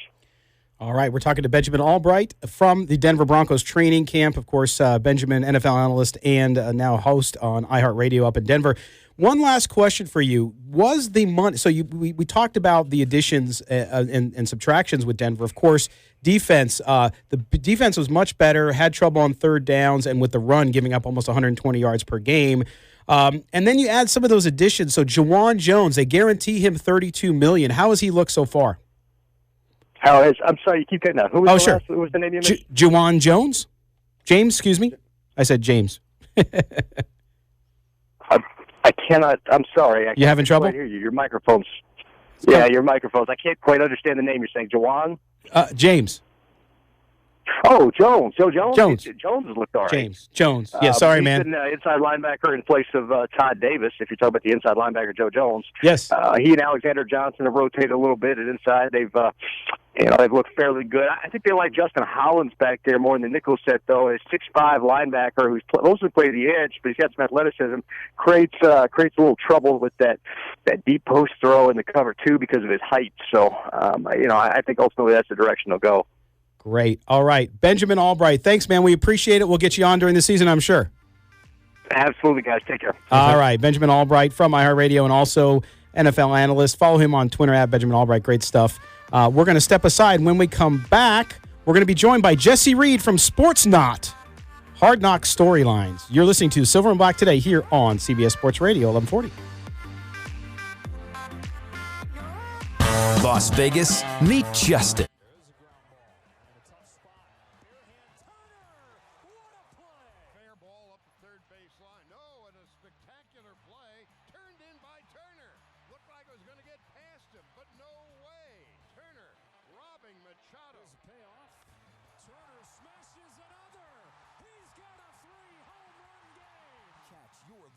All right, we're talking to Benjamin Albright from the Denver Broncos training camp. Of course, Benjamin, NFL analyst and now host on iHeartRadio up in Denver. One last question for you. Was the money – so we talked about the additions and subtractions with Denver. Of course, defense. The defense was much better, had trouble on third downs, and with the run giving up almost 120 yards per game. And then you add some of those additions. So Juwan Jones, they guarantee him $32 million. How has he looked so far? I'm sorry, you keep cutting out. Who was sure. Who was the name you mentioned? Juwan Jones? James, excuse me? I said James. I cannot. I'm sorry. You having trouble? I can't hear you. Your microphone's. Yeah, your microphones. I can't quite understand the name you're saying. Juwan? James. Oh, Jones. Joe Jones? Jones. Jones has looked all right. James Jones. Yeah, sorry, he's man. been inside linebacker in place of Todd Davis, if you're talking about the inside linebacker, Joe Jones. Yes. He and Alexander Johnson have rotated a little bit at inside. They've looked fairly good. I think they like Justin Hollins back there more in the nickel set, though. A 6'5" linebacker who's mostly played the edge, but he's got some athleticism. Creates a little trouble with that deep post throw in the cover, too, because of his height. So, I think ultimately that's the direction they'll go. Great. All right. Benjamin Albright, thanks, man. We appreciate it. We'll get you on during the season, I'm sure. Absolutely, guys. Take care. All right. Benjamin Albright from iHeartRadio and also NFL analyst. Follow him on Twitter at Benjamin Albright. Great stuff. We're going to step aside. When we come back, we're going to be joined by Jesse Reed from Sports Knot, Hard Knock Storylines. You're listening to Silver and Black today here on CBS Sports Radio, 1140. Las Vegas, meet Justin.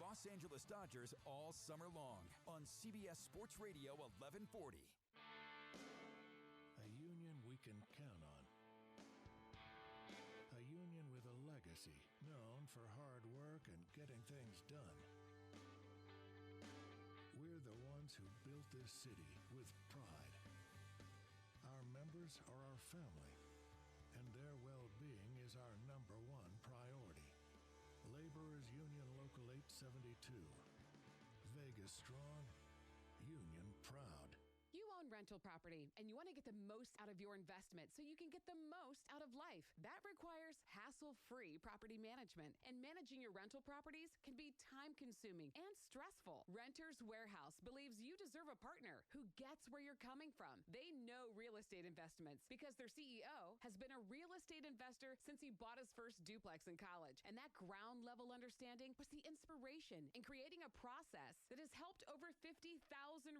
Los Angeles Dodgers all summer long on CBS Sports Radio 1140. A union we can count on. A union with a legacy known for hard work and getting things done. We're the ones who built this city with pride. Our members are our family, and their well-being is our number one priority. Laborers Union Local 872. Vegas strong, union proud. You own rental property and you want to get the most out of your investment so you can get the most out of life. That requires hassle-free property management. And managing your rental properties can be time-consuming and stressful. Renters Warehouse believes you deserve a partner who gets where you're coming from. They know real estate investments because their CEO has been a real estate investor since he bought his first duplex in college. And that ground-level understanding was the inspiration in creating a process that has helped over 50,000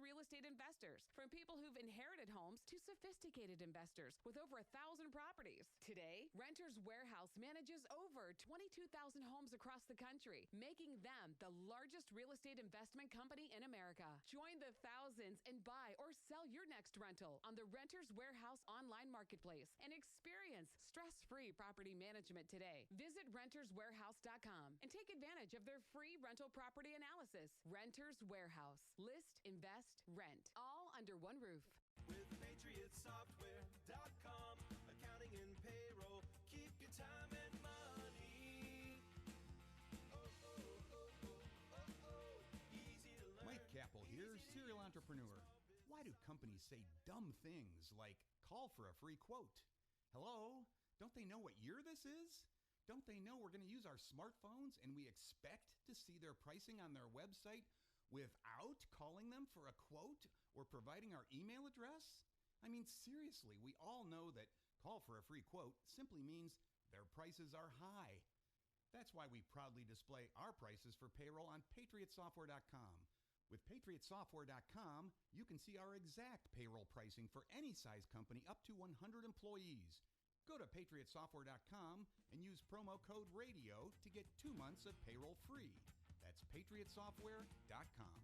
real estate investors, from people who've inherited homes to sophisticated investors with over 1,000 properties. Today, Renters Warehouse manages over 22,000 homes across the country, making them the largest real estate investment company in America. Join the thousands and buy or sell your next rental on the Renters Warehouse online marketplace and experience stress-free property management today. Visit renterswarehouse.com and take advantage of their free rental property analysis. Renters Warehouse. List, invest, rent. All under one roof. With patriotsoftware.com, accounting and payroll, keep your time and money. Easy to learn. Mike Capel here, serial entrepreneur. Why do companies say dumb things like call for a free quote? Hello? Don't they know what year this is? Don't they know we're going to use our smartphones and we expect to see their pricing on their website without calling them for a quote or providing our email address? I mean, seriously, we all know that call for a free quote simply means their prices are high. That's why we proudly display our prices for payroll on patriotsoftware.com. With patriotsoftware.com, you can see our exact payroll pricing for any size company up to 100 employees. Go to patriotsoftware.com and use promo code RADIO to get 2 months of payroll free. That's patriotsoftware.com.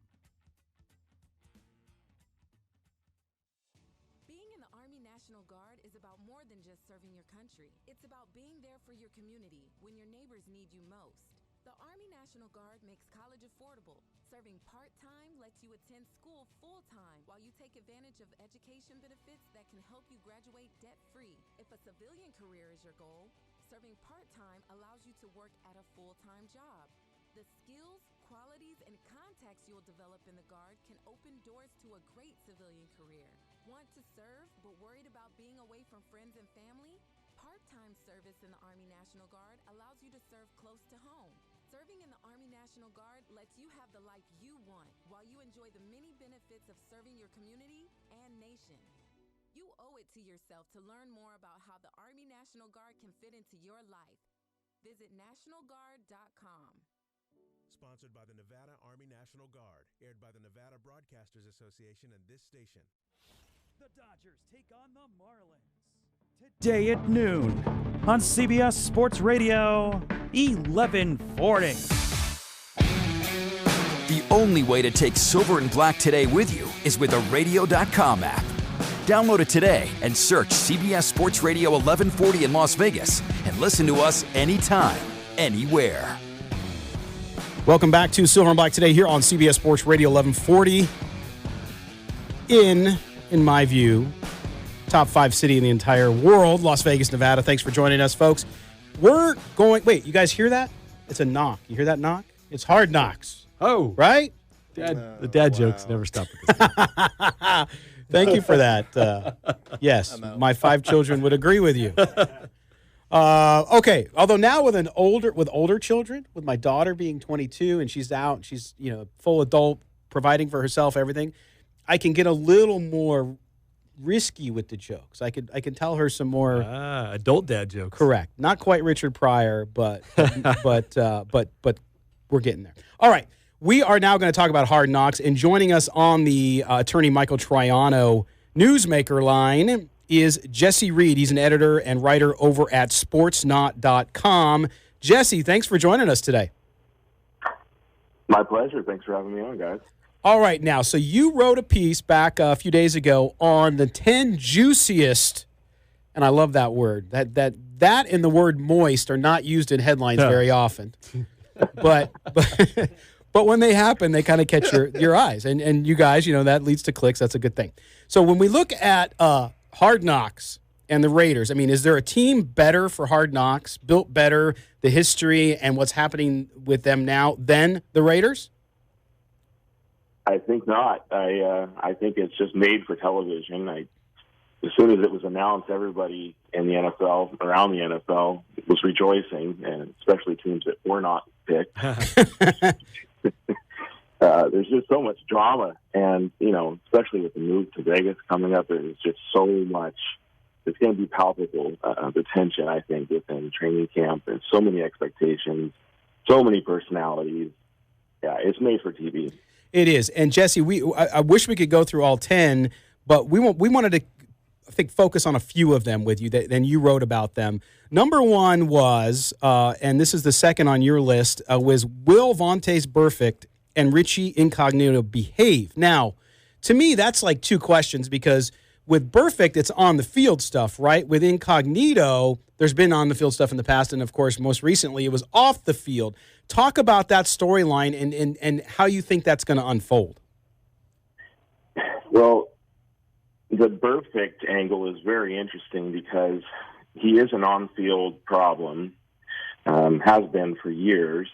Being in the Army National Guard is about more than just serving your country. It's about being there for your community when your neighbors need you most. The Army National Guard makes college affordable. Serving part-time lets you attend school full-time while you take advantage of education benefits that can help you graduate debt-free. If a civilian career is your goal, serving part-time allows you to work at a full-time job. The skills, qualities, and contacts you'll develop in the Guard can open doors to a great civilian career. Want to serve but worried about being away from friends and family? Part-time service in the Army National Guard allows you to serve close to home. Serving in the Army National Guard lets you have the life you want while you enjoy the many benefits of serving your community and nation. You owe it to yourself to learn more about how the Army National Guard can fit into your life. Visit nationalguard.com. Sponsored by the Nevada Army National Guard. Aired by the Nevada Broadcasters Association and this station. The Dodgers take on the Marlins. Today at noon on CBS Sports Radio 1140. The only way to take Silver and Black Today with you is with a radio.com app. Download it today and search CBS Sports Radio 1140 in Las Vegas and listen to us anytime, anywhere. Welcome back to Silver and Black Today here on CBS Sports Radio 1140. In my view, top 5 city in the entire world, Las Vegas, Nevada. Thanks for joining us, folks. We're going, wait, you guys hear that? It's a knock. You hear that knock? It's Hard Knocks. Oh. Right? The dad jokes never stop at this. Thank you for that. Yes, my 5 children would agree with you. Okay, although now with older children, with my daughter being 22 and she's out, she's full adult, providing for herself, everything, I can get a little more risky with the jokes. I can tell her some more adult dad jokes. Correct, not quite Richard Pryor, but we're getting there. All right, we are now going to talk about Hard Knocks, and joining us on the attorney Michael Triano newsmaker line is Jesse Reed. He's an editor and writer over at sportsnot.com. Jesse, thanks for joining us today. My pleasure. Thanks for having me on, guys. All right, now, so you wrote a piece back a few days ago on the 10 juiciest, and I love that word. That and the word moist are not used in headlines very often. But when they happen, they kind of catch your eyes. And you guys, that leads to clicks. That's a good thing. So when we look at Hard Knocks and the Raiders, I mean, is there a team better for Hard Knocks, built better, the history and what's happening with them now than the Raiders? I think not. I think it's just made for television. As soon as it was announced, everybody in the NFL, around the NFL, was rejoicing, and especially teams that were not picked. There's just so much drama, and especially with the move to Vegas coming up, there's just so much. It's going to be palpable, the tension, I think, within training camp. There's so many expectations, so many personalities. Yeah, it's made for TV. It is. And Jesse, I wish we could go through all 10, but we wanted to, I think, focus on a few of them with you. Then you wrote about them. Number one was, and this is the second on your list, was will Vontaze Burfict and Richie Incognito behave? Now, to me, that's like two questions, because with Burfict, it's on the field stuff, right? With Incognito, there's been on the field stuff in the past, and of course, most recently, it was off the field. Talk about that storyline and how you think that's going to unfold. Well, the Burfict angle is very interesting because he is an on-field problem, has been for years.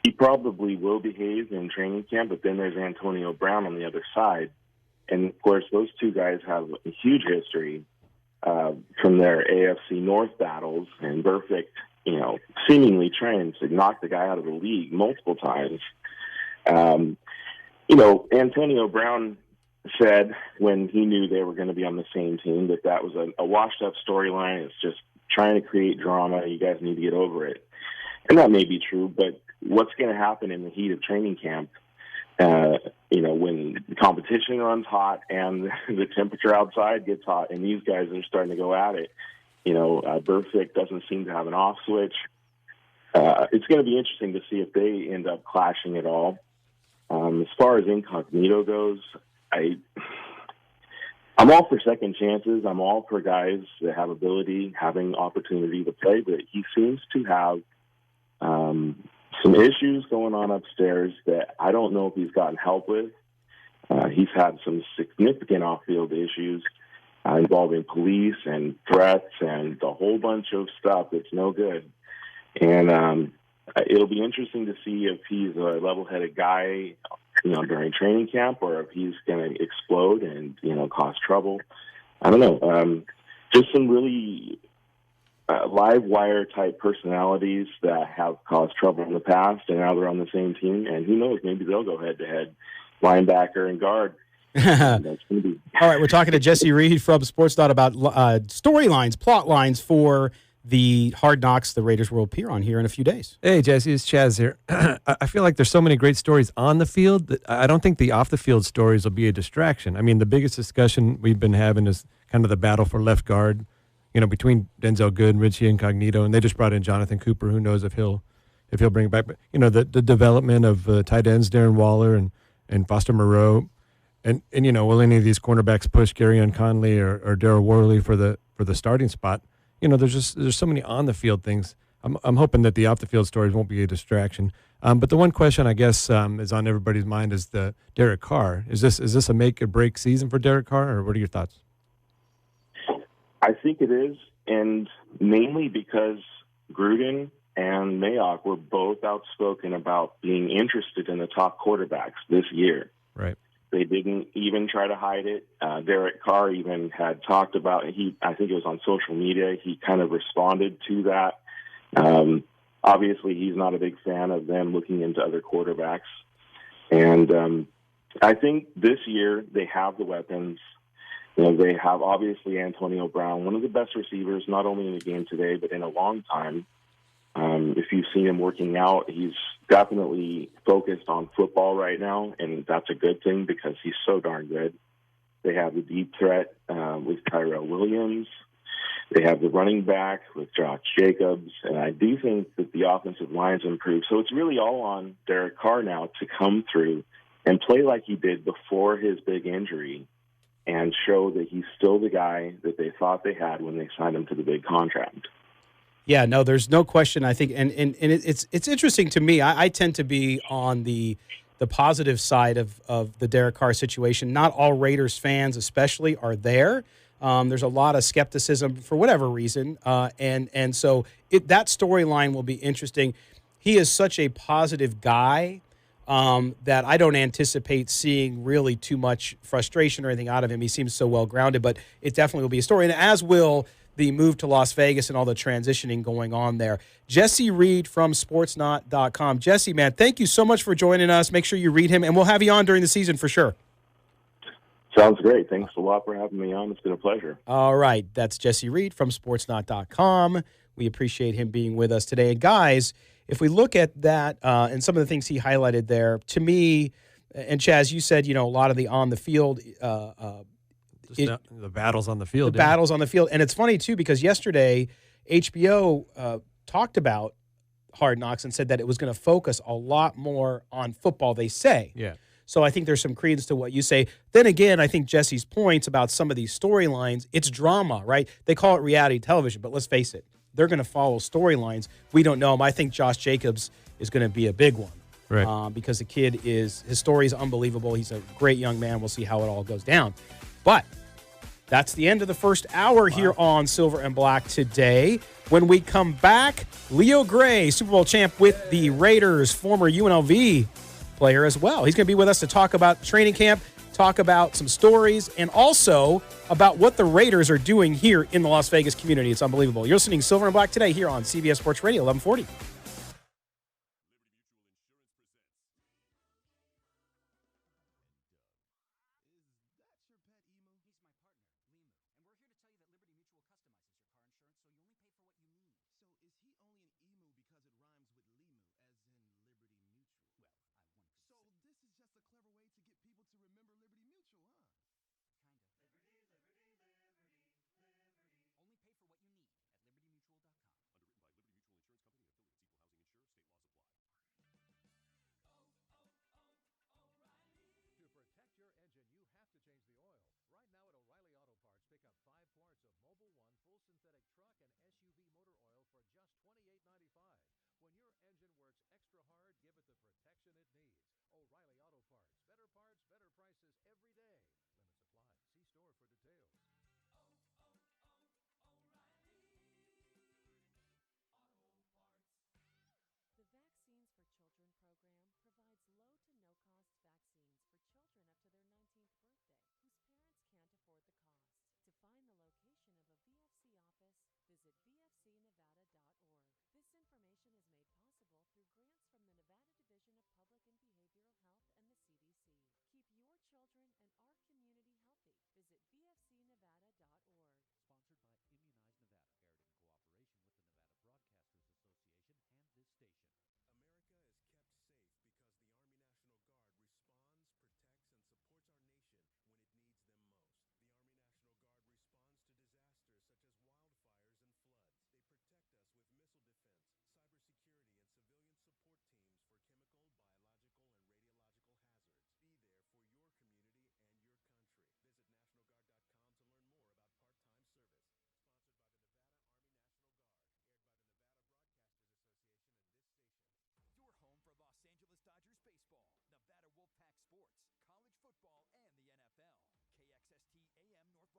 He probably will behave in training camp, but then there's Antonio Brown on the other side. And, of course, those two guys have a huge history from their AFC North battles. And Burfict, seemingly trying to knock the guy out of the league multiple times. Antonio Brown said when he knew they were going to be on the same team that was a washed-up storyline. It's just trying to create drama. You guys need to get over it. And that may be true, but what's going to happen in the heat of training camp, when the competition runs hot and the temperature outside gets hot and these guys are starting to go at it, Burfict doesn't seem to have an off switch. It's going to be interesting to see if they end up clashing at all. As far as Incognito goes, I'm all for second chances. I'm all for guys that have ability, having opportunity to play, but he seems to have some issues going on upstairs that I don't know if he's gotten help with. He's had some significant off-field issues involving police and threats and a whole bunch of stuff that's no good. And it'll be interesting to see if he's a level-headed guy, during training camp, or if he's going to explode and, cause trouble. I don't know. Just some really live wire type personalities that have caused trouble in the past, and now they're on the same team. And who knows? Maybe they'll go head to head, linebacker and guard. All right, we're talking to Jesse Reed from Sportsnot about storylines, plot lines for the Hard Knocks the Raiders will appear on here in a few days. Hey, Jesse, it's Chaz here. I feel like there's so many great stories on the field that I don't think the off-the-field stories will be a distraction. I mean, the biggest discussion we've been having is kind of the battle for left guard. between Denzel Good and Richie Incognito, and they just brought in Jonathan Cooper. Who knows if he'll bring it back? But the development of tight ends, Darren Waller and Foster Moreau, and will any of these cornerbacks push Garyon Conley or Darryl Worley for the starting spot? There's so many on the field things. I'm hoping that the off the field stories won't be a distraction. But the one question I guess is on everybody's mind is the Derek Carr. Is this a make or break season for Derek Carr, or what are your thoughts? I think it is, and mainly because Gruden and Mayock were both outspoken about being interested in the top quarterbacks this year. Right. They didn't even try to hide it. Derek Carr even had talked about it. I think it was on social media. He kind of responded to that. Obviously, he's not a big fan of them looking into other quarterbacks. And I think this year they have the weapons. They have, obviously, Antonio Brown, one of the best receivers, not only in the game today, but in a long time. If you've seen him working out, he's definitely focused on football right now, and that's a good thing because he's so darn good. They have the deep threat with Tyrell Williams. They have the running back with Josh Jacobs, and I do think that the offensive line's improved. So it's really all on Derek Carr now to come through and play like he did before his big injury and show that he's still the guy that they thought they had when they signed him to the big contract. Yeah, no, there's no question. I think, and it's interesting to me. I tend to be on the positive side of the Derek Carr situation. Not all Raiders fans, especially, are there. There's a lot of skepticism for whatever reason, and so that storyline will be interesting. He is such a positive guy that I don't anticipate seeing really too much frustration or anything out of him. He seems so well grounded, but it definitely will be a story, and as will the move to Las Vegas and all the transitioning going on there. Jesse Reed from sportsnot.com. Jesse, man, thank you so much for joining us. Make sure you read him, and we'll have you on during the season for sure. Sounds great. Thanks a lot for having me on. It's been a pleasure. All right. That's Jesse Reed from sportsnot.com. We appreciate him being with us today. And guys, if we look at that and some of the things he highlighted there, to me, and Chaz, you said, a lot of the on the field the battles on the field. The battles on the field. And it's funny, too, because yesterday HBO talked about Hard Knocks and said that it was going to focus a lot more on football, they say. Yeah. So I think there's some credence to what you say. Then again, I think Jesse's points about some of these storylines, it's drama, right? They call it reality television, but let's face it, they're going to follow storylines. We don't know them. I think Josh Jacobs is going to be a big one. Right. Because the kid his story is unbelievable. He's a great young man. We'll see how it all goes down. But that's the end of the first hour here on Silver and Black today. When we come back, Leo Gray, Super Bowl champ with the Raiders, former UNLV player as well. He's going to be with us to talk about training camp, talk about some stories, and also about what the Raiders are doing here in the Las Vegas community. It's unbelievable. You're listening to Silver and Black today here on CBS Sports Radio, 1140.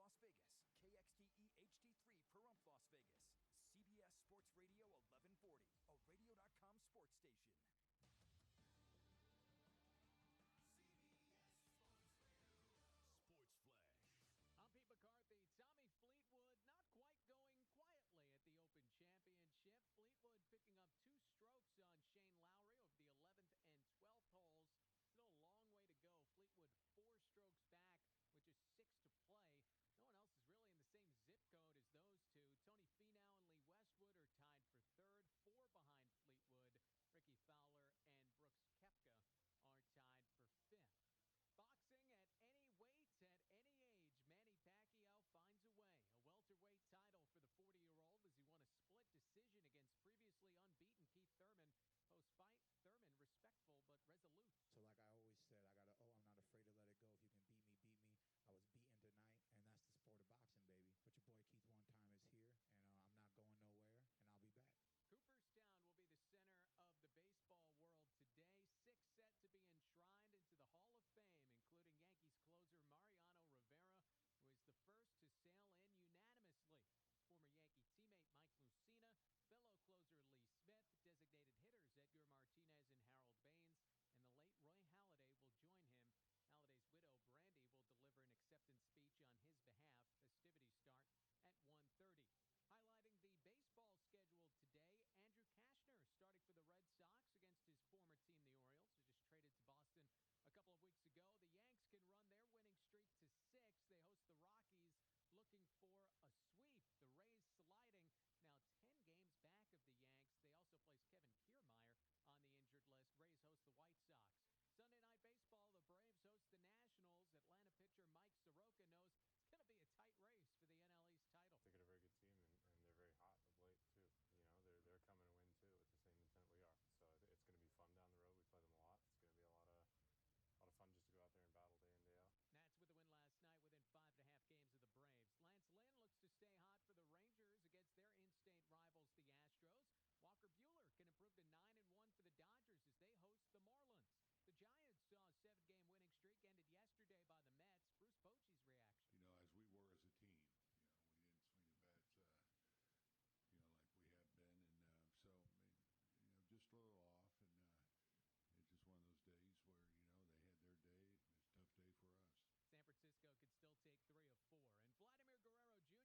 Las Vegas, KXTE HD3 Pahrump, Las Vegas, CBS Sports Radio 1140, a radio.com sports station. Sports Flash. I'm Pete McCarthy. Tommy Fleetwood not quite going quietly at the Open Championship. Fleetwood picking up 2 strokes on Shane Lowry over the 11th and 12th holes. Still a long way to go. Fleetwood 4 strokes back, with just 6 to play. No one else is really in the same zip code as those two. Tony Finau and Lee Westwood are tied for 3rd, 4 behind Fleetwood. Ricky Fowler and Brooks Koepka are tied for 5th. Boxing at any weight, at any age, Manny Pacquiao finds a way. A welterweight title for the 40-year-old as he won a split decision against previously unbeaten Keith Thurman. Post-fight, Thurman respectful but resolute. So like I always said, I'm not afraid to let it go. If you can beat me, beat me. I was beaten tonight, and that's the sport of boxing, baby. But your boy Keith One Time is here, and I'm not going nowhere, and I'll be back. Cooperstown will be the center of the baseball world today. 6 set to be enshrined into the Hall of Fame, including Yankees closer Mariano Rivera, who is the first to sail in unanimously. His former Yankee teammate Mike Mussina, fellow closer Lee Smith, designated hitters Edgar Martinez and Harold Baines, and the late Roy Halladay will join him. Halladay's widow, Brandy, will deliver an acceptance speech on his behalf. Festivities start at 1:30. Highlighting the baseball schedule today, Andrew Kashner starting for the Red Sox against his former team, the Orioles, who just traded to Boston a couple of weeks ago. The Yanks can run their winning streak to 6. They host the Rockies, looking for a sweep. The Rays sliding, now 10 games back of the Yanks. They also place Kevin Kiermaier on the injured list. Rays host the White Sox. Sunday Night Baseball, the Braves host the Nationals. Atlanta pitcher Mike Soroka knows it's going to be a tight race for the NL East title. They got a very good team, and they're very hot of late, too. You know, they're coming to win, too, with the same intent we are. So it's going to be fun down the road. We play them a lot. It's going to be a lot of fun just to go out there and battle day in, day out. Nats with the win last night within 5.5 games of the Braves. Lance Lynn looks to stay hot for the Rangers against their in-state rivals, the Astros. Walker Buehler can improve to 9-1 for the Dodgers as they host the Marlins. The Giants saw a 7-game winning streak ended yesterday by the Mets. Bruce Bochy's reaction. You know, as we were as a team, we didn't swing the bats, like we have been. And so, just a little off. And it's just one of those days where, they had their day. It's a tough day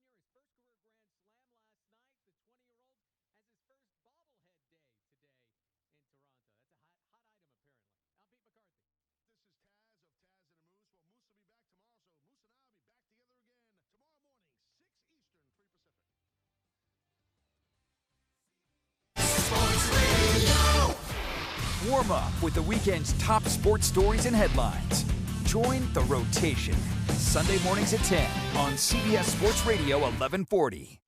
for us. San Francisco could still take 3 of 4. And Vladimir Guerrero Jr., his first career Grand Slam last night. The 20-year-old has his first bobblehead day today in Toronto. That's a hot item, apparently. I'm Pete McCarthy. This is Taz of Taz and the Moose. Well, Moose will be back tomorrow, so Moose and I will be back together again tomorrow morning, 6 Eastern, 3 Pacific. Warm up with the weekend's top sports stories and headlines. Join the rotation. Sunday mornings at 10 on CBS Sports Radio 1140.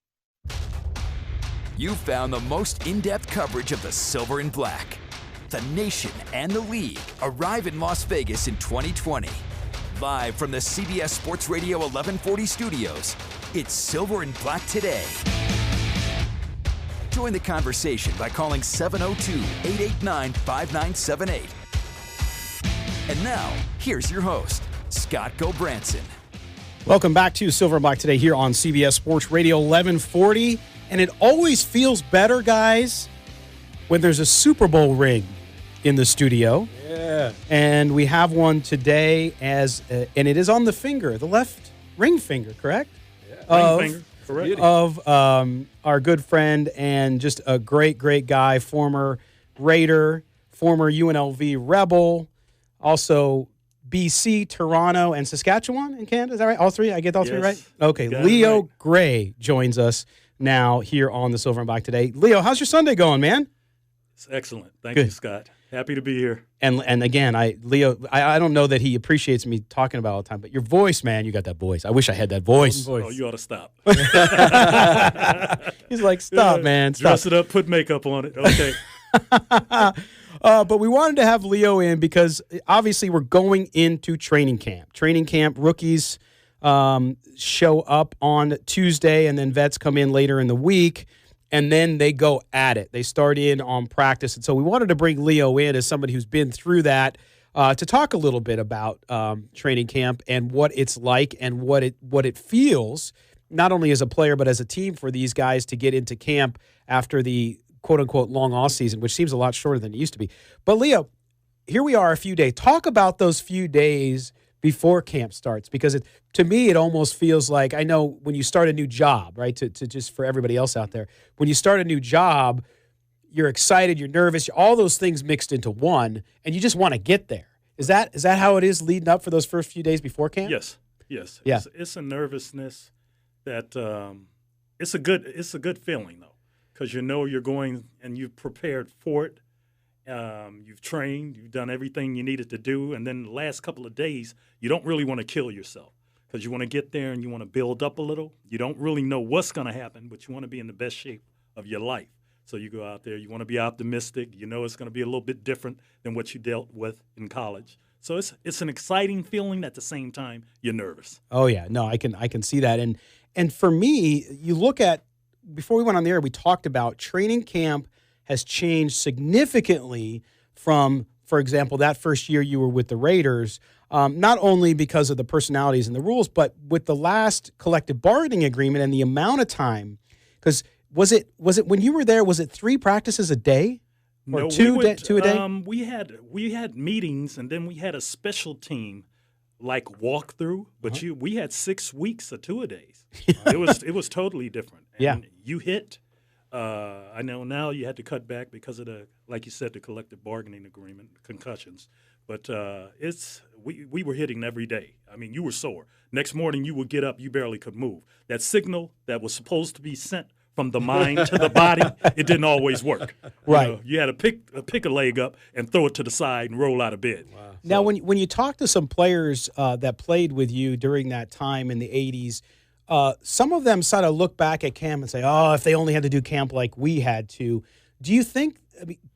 You found the most in-depth coverage of the Silver and Black. The nation and the league arrive in Las Vegas in 2020. Live from the CBS Sports Radio 1140 studios, it's Silver and Black Today. Join the conversation by calling 702-889-5978. And now, here's your host, Scott Gobranson. Welcome back to Silver and Black Today here on CBS Sports Radio 1140. And it always feels better, guys, when there's a Super Bowl ring in the studio. Yeah. And we have one today and it is on the finger, the left ring finger, correct? Yeah. Ring finger. Correct. Of our good friend and just a great, great guy, former Raider, former UNLV Rebel, also BC, Toronto, and Saskatchewan in Canada. Is that right? All three? I get all three right? Okay. Leo Gray joins us now here on the Silver and Black Today. Leo, how's your Sunday going, man? It's excellent. Thank you, Scott. Happy to be here. And again, Leo, I don't know that he appreciates me talking about it all the time, but your voice, man, you got that voice. I wish I had that voice. Oh, you ought to stop. He's like, stop, man. Stop. Dress it up, put makeup on it. Okay. But we wanted to have Leo in because obviously we're going into training camp. Training camp rookies show up on Tuesday, and then vets come in later in the week. And then they go at it. They start in on practice. And so we wanted to bring Leo in as somebody who's been through that to talk a little bit about training camp and what it's like and what it feels, not only as a player but as a team, for these guys to get into camp after the quote-unquote long off season, which seems a lot shorter than it used to be. But, Leo, here we are a few days. Talk about those few days before camp starts, because to me it almost feels like, I know when you start a new job, right, to just for everybody else out there, when you start a new job, you're excited, you're nervous, all those things mixed into one, and you just want to get there. Is that how it is leading up for those first few days before camp? Yes. Yeah. It's a nervousness that it's a good feeling, though, because you know you're going and you've prepared for it. You've trained, you've done everything you needed to do, and then the last couple of days, you don't really want to kill yourself because you want to get there and you want to build up a little. You don't really know what's going to happen, but you want to be in the best shape of your life. So you go out there, you want to be optimistic. You know it's going to be a little bit different than what you dealt with in college. So it's an exciting feeling. At the same time, you're nervous. Oh yeah, no, I can see that. And for me, you look at, before we went on the air, we talked about training camp has changed significantly from, for example, that first year you were with the Raiders, not only because of the personalities and the rules, but with the last collective bargaining agreement and the amount of time. Because was it when you were there, was it 3 practices a day? Or no, two a day? We had meetings, and then we had a special team like walkthrough, but we had 6 weeks of 2-a-days. It was totally different. And you hit. I know now you had to cut back because of the, like you said, the collective bargaining agreement, concussions. But we were hitting every day. I mean, you were sore. Next morning you would get up, you barely could move. That signal that was supposed to be sent from the mind to the body, it didn't always work. Right. You had to pick a leg up and throw it to the side and roll out of bed. Wow. Now, when you talk to some players that played with you during that time in the 80s, some of them sort of look back at camp and say, oh, if they only had to do camp like we had to. Do you think,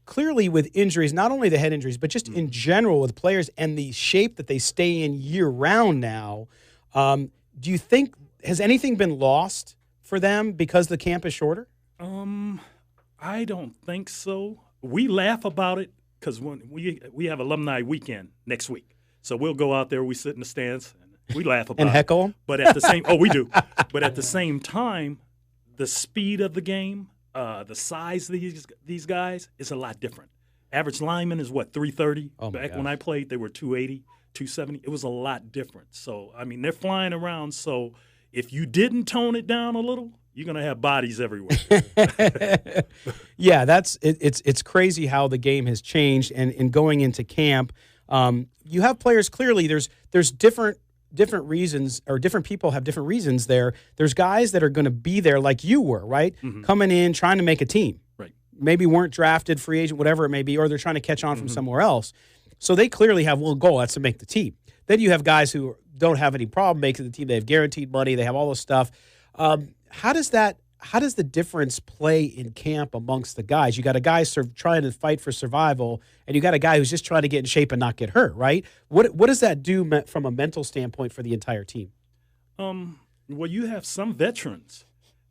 clearly with injuries, not only the head injuries, but just in general with players and the shape that they stay in year-round now, do you think, has anything been lost for them because the camp is shorter? I don't think so. We laugh about it because when we have alumni weekend next week. So we'll go out there, we sit in the stands, and we laugh about and heckle them? But at the same we do. But at the same time, the speed of the game, the size of these guys is a lot different. Average lineman is what, 330? Back when I played, they were 280, 270. It was a lot different. So, I mean, they're flying around. So if you didn't tone it down a little, you're going to have bodies everywhere. Yeah, it's crazy how the game has changed. And in going into camp, you have players, clearly there's different reasons, or different people have different reasons there. There's guys that are going to be there like you were, right? Mm-hmm. Coming in, trying to make a team. Right. Maybe weren't drafted, free agent, whatever it may be, or they're trying to catch on from somewhere else. So they clearly have one goal, that's to make the team. Then you have guys who don't have any problem making the team. They have guaranteed money. They have all this stuff. How does the difference play in camp amongst the guys? You got a guy trying to fight for survival, and you got a guy who's just trying to get in shape and not get hurt, right? What does that do from a mental standpoint for the entire team? Well, you have some veterans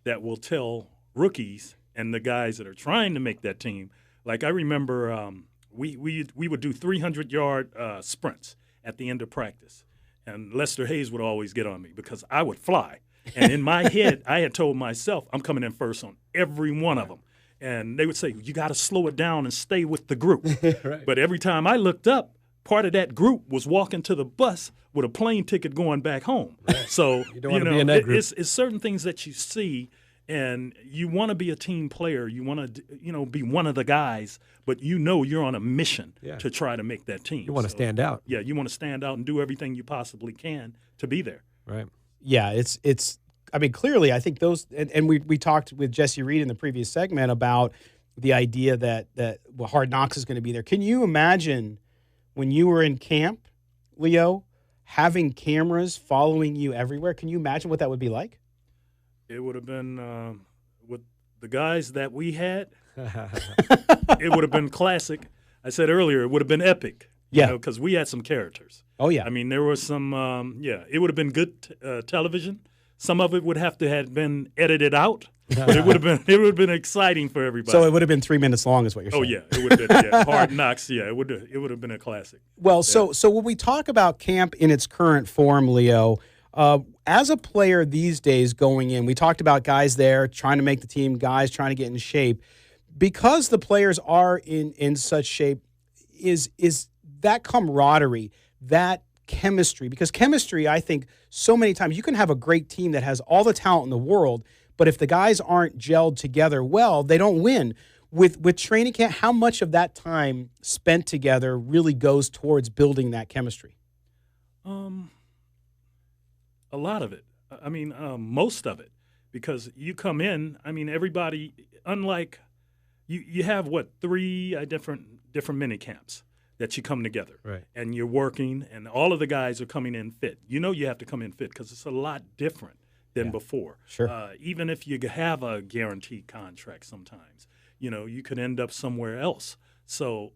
that will tell rookies and the guys that are trying to make that team. Like I remember we would do 300-yard sprints at the end of practice, and Lester Hayes would always get on me because I would fly. And in my head, I had told myself, I'm coming in first on every one of them. And they would say, you got to slow it down and stay with the group. Right. But every time I looked up, part of that group was walking to the bus with a plane ticket going back home. Right. So, you don't want to be in that group. It's certain things that you see, and you want to be a team player. You want to, be one of the guys, but you're on a mission to try to make that team. You want to stand out. Yeah, you want to stand out and do everything you possibly can to be there. Right. Yeah, it's. I mean, clearly, I think those, and we talked with Jesse Reed in the previous segment about the idea that Hard Knocks is going to be there. Can you imagine when you were in camp, Leo, having cameras following you everywhere? Can you imagine what that would be like? It would have been with the guys that we had. It would have been classic. I said earlier, it would have been epic. Yeah, because we had some characters. Oh yeah, I mean there was some. It would have been good television. Some of it would have to have been edited out. But it would have been exciting for everybody. So it would have been 3 minutes long, is what you're saying. Oh yeah, it would have been Hard Knocks. Yeah, it would have been a classic. Well, so when we talk about camp in its current form, Leo, as a player these days going in, we talked about guys there trying to make the team, guys trying to get in shape. Because the players are in such shape, is that camaraderie, that chemistry? Because chemistry, I think, so many times you can have a great team that has all the talent in the world, but if the guys aren't gelled together well, they don't win. With training camp, how much of that time spent together really goes towards building that chemistry? A lot of it. I mean, most of it, because you come in. I mean, everybody. Unlike you have what 3 different mini camps that you come together, right? And you're working, and all of the guys are coming in fit. You know, you have to come in fit because it's a lot different than before. Sure. Even if you have a guaranteed contract, sometimes you could end up somewhere else. So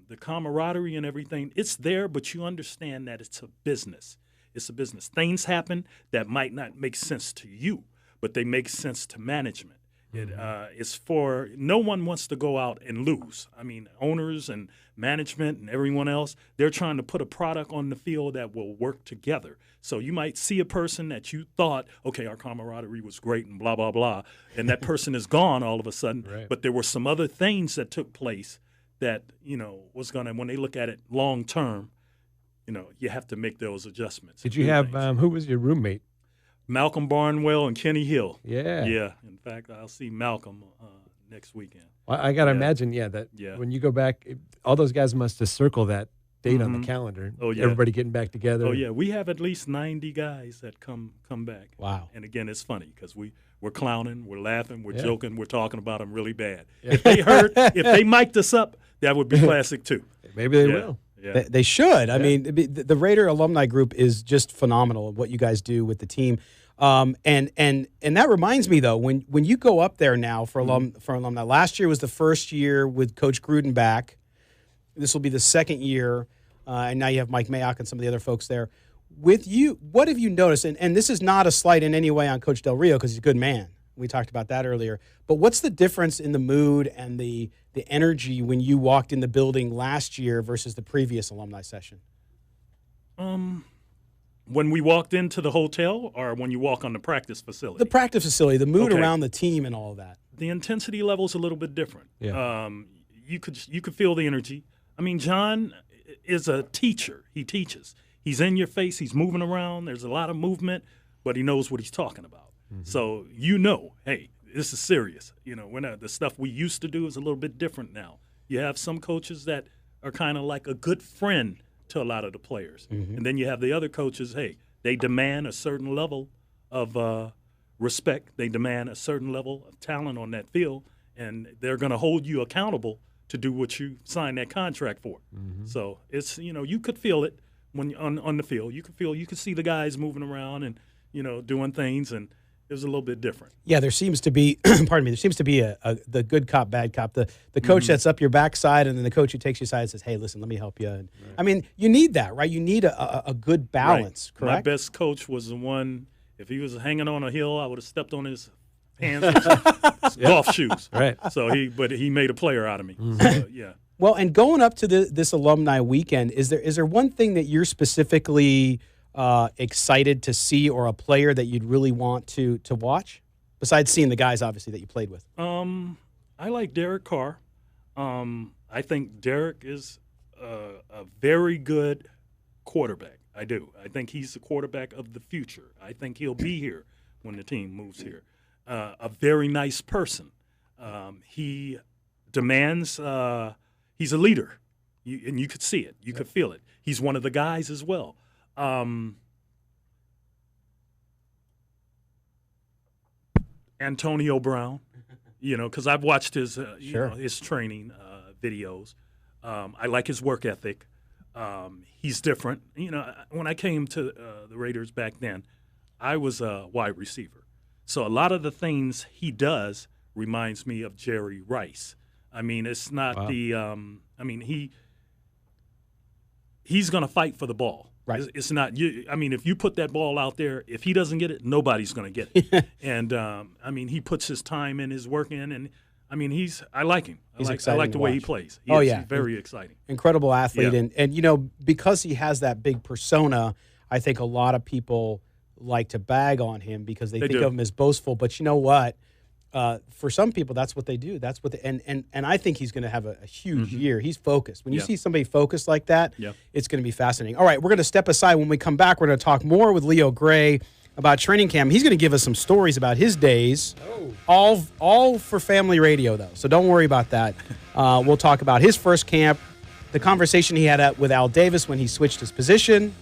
the camaraderie and everything, it's there, but you understand that it's a business. It's a business. Things happen that might not make sense to you, but they make sense to management. It's for no one wants to go out and lose. I mean, owners and management and everyone else, they're trying to put a product on the field that will work together. So you might see a person that you thought, okay, our camaraderie was great and blah, blah, blah, and that person is gone all of a sudden. Right. But there were some other things that took place that, was going to, when they look at it long term, you have to make those adjustments. Did you have, who was your roommate? Malcolm Barnwell and Kenny Hill. Yeah. Yeah. In fact, I'll see Malcolm next weekend. Well, I got to imagine, that when you go back, all those guys must have circled that date on the calendar. Oh, yeah. Everybody getting back together. Oh, yeah. We have at least 90 guys that come back. Wow. And, again, it's funny because we're clowning, we're laughing, we're joking, we're talking about them really bad. Yeah. If they if they mic'd us up, that would be classic too. Maybe they will. Yeah. They should. I mean, the Raider alumni group is just phenomenal at what you guys do with the team. And that reminds me though, when you go up there now for alumni, last year was the first year with Coach Gruden back. This will be the second year, and now you have Mike Mayock and some of the other folks there. With you, what have you noticed? And this is not a slight in any way on Coach Del Rio because he's a good man. We talked about that earlier. But what's the difference in the mood and the energy when you walked in the building last year versus the previous alumni session? When we walked into the hotel or when you walk on the practice facility? The practice facility, the mood around the team and all of that. The intensity level is a little bit different. Yeah. You could feel the energy. I mean, Jon is a teacher. He teaches. He's in your face. He's moving around. There's a lot of movement, but he knows what he's talking about. Mm-hmm. So hey, this is serious. We're not, the stuff we used to do is a little bit different now. You have some coaches that are kind of like a good friend to a lot of the players. Mm-hmm. And then you have the other coaches, hey, they demand a certain level of respect. They demand a certain level of talent on that field, and they're going to hold you accountable to do what you signed that contract for. Mm-hmm. So it's, you could feel it when on the field. You could see the guys moving around and, doing things, and it was a little bit different. Yeah, there seems to be, pardon me, there seems to be the good cop, bad cop, the coach that's up your backside, and then the coach who takes you aside and says, hey, listen, let me help you. And, right. I mean, you need that, right? You need a good balance, right. Correct? My best coach was the one, if he was hanging on a hill, I would have stepped on his hands with golf shoes. Right. So he made a player out of me. Mm-hmm. So, yeah. Well, and going up to this alumni weekend, is there one thing that you're specifically excited to see, or a player that you'd really want to watch, besides seeing the guys obviously that you played with? I like Derek Carr. I think Derek is a very good quarterback. I do. I think he's the quarterback of the future. I think he'll be here when the team moves here. A very nice person. He demands. He's a leader, and you could see it. You could feel it. He's one of the guys as well. Antonio Brown, because I've watched his his training videos. I like his work ethic. He's different. When I came to the Raiders back then, I was a wide receiver. So a lot of the things he does reminds me of Jerry Rice. I mean, it's not he's going to fight for the ball. Right. It's not you. I mean, if you put that ball out there, if he doesn't get it, nobody's going to get it. And I mean, he puts his time in, his work in, and I mean, I like him. I like the way he plays. He's very exciting. Incredible athlete, Yeah. and because he has that big persona, I think a lot of people like to bag on him because they think do. of him as boastful. But you know what? For some people, that's what they do. That's what and I think he's going to have a huge year. He's focused. When you Yeah. see somebody focused like that, Yeah. it's going to be fascinating. All right, we're going to step aside. When we come back, we're going to talk more with Leo Gray about training camp. He's going to give us some stories about his days. All for family radio, though, so don't worry about that. We'll talk about his first camp, the conversation he had with Al Davis when he switched his position,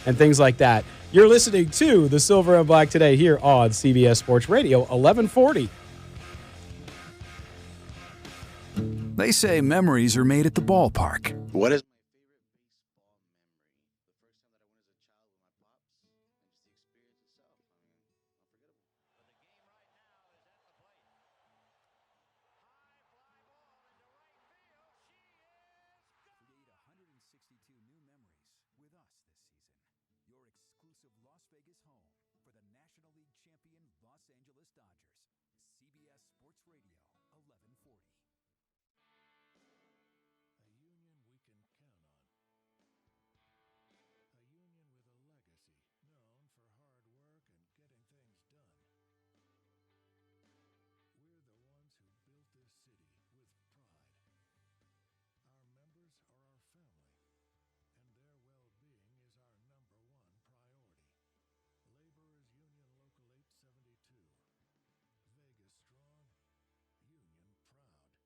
and things like that. You're listening to the Silver and Black today here on CBS Sports Radio, 1140. They say memories are made at the ballpark. What is Create 162 new memories with us this season. Your exclusive Las Vegas home for the National League champion Los Angeles Dodgers. CBS Sports Radio, 1140. A union we can count on. A union with a legacy known for hard work and getting things done. We're the ones who built this city with pride. Our members are our family, and their well-being is our number one priority. Laborers Union Local 872. Vegas strong, union proud.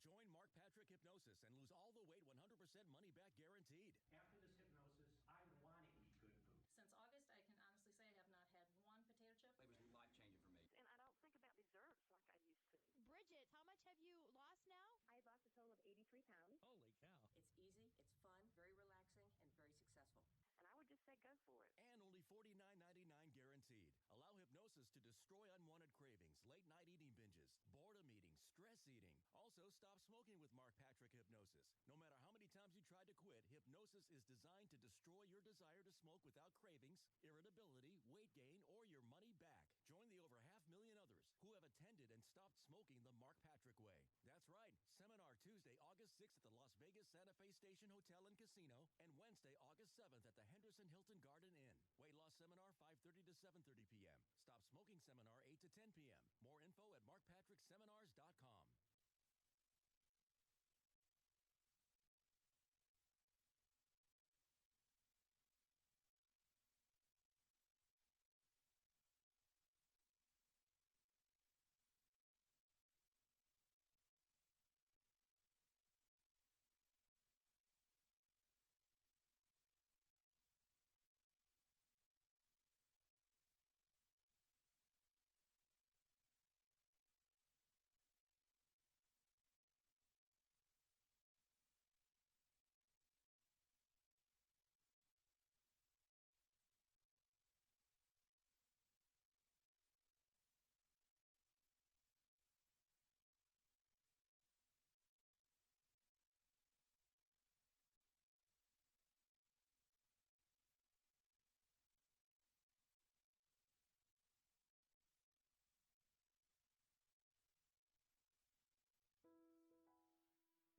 Join Mark Patrick Hypnosis and lose all the weight 100% money back guaranteed. After this hypnosis, I want to eat good food. Since August, I can honestly say I have not had one potato chip. It was life-changing for me. And I don't think about desserts like I used to. Bridget, how much have you lost now? I lost a total of 83 pounds. Holy cow. It's easy, it's fun, very relaxing, and very successful. And I would just say go for it. And only $49.99 guaranteed. Allow hypnosis to destroy unwanted cravings, late night eating binges, boredom eating, stress eating. Also, stop smoking with Mark Patrick Hypnosis. No matter how many times you try to quit, hypnosis is designed to destroy your desire to smoke without cravings, irritability, weight gain, or your money back. Join the over 500,000 others who have attended and stopped smoking the Mark Patrick way. That's right. Seminar Tuesday, August 6th at the Las Vegas Santa Fe Station Hotel and Casino, and Wednesday, August 7th at the Henderson Hilton Garden Inn. Weight loss seminar 5:30 to 7:30 p.m. Stop smoking seminar 8 to 10 p.m. More info at markpatrickseminars.com.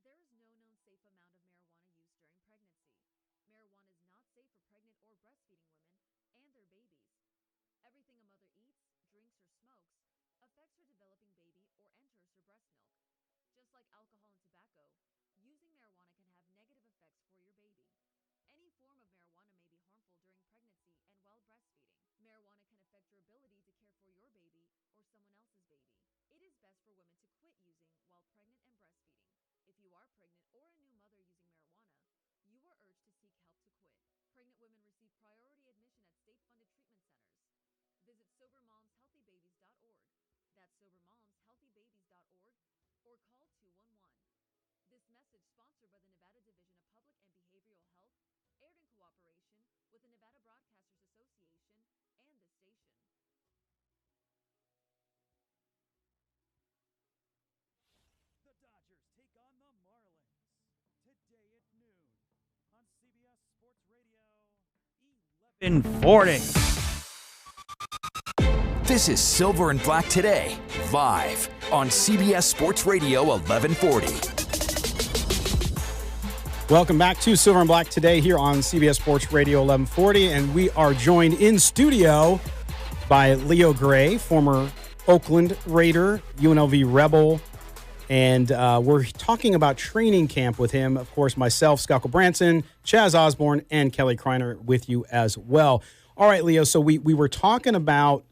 There is no known safe amount of marijuana use during pregnancy. Marijuana is not safe for pregnant or breastfeeding women and their babies. Everything a mother eats, drinks, or smokes affects her developing baby or enters her breast milk. Just like alcohol and tobacco, using marijuana can have negative effects for your baby. Any form of marijuana may be harmful during pregnancy and while breastfeeding. Marijuana can affect your ability to care for your baby or someone else's baby. It is best for women to quit using while pregnant and breastfeeding. If you are pregnant or a new mother using marijuana, you are urged to seek help to quit. Pregnant women receive priority admission at state-funded treatment centers. Visit SoberMomsHealthyBabies.org. That's SoberMomsHealthyBabies.org or call 211. This message sponsored by the Nevada Division of Public and Behavioral Health, aired in cooperation with the Nevada Broadcasters Association and this station. The Dodgers take on the Marlins today at noon on CBS Sports Radio, In 40. This is Silver and Black Today, live on CBS Sports Radio 1140. Welcome back to Silver and Black Today here on CBS Sports Radio 1140, and we are joined in studio by Leo Gray, former Oakland Raider, UNLV Rebel, and we're talking about training camp with him. Of course, myself, Scalco Branson, Chaz Osborne, and Kelly Kreiner with you as well. All right, Leo, so we were talking about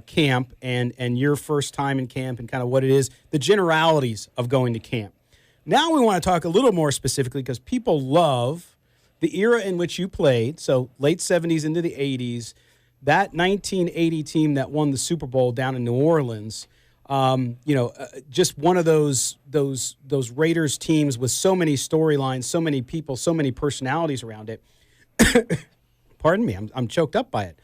camp and your first time in camp and kind of what it is, the generalities of going to camp. Now we want to talk a little more specifically because people love the era in which you played, so late 70s into the 80s, that 1980 team that won the Super Bowl down in New Orleans. Just one of those Raiders teams with so many storylines, so many people, so many personalities around it. Pardon me, I'm choked up by it.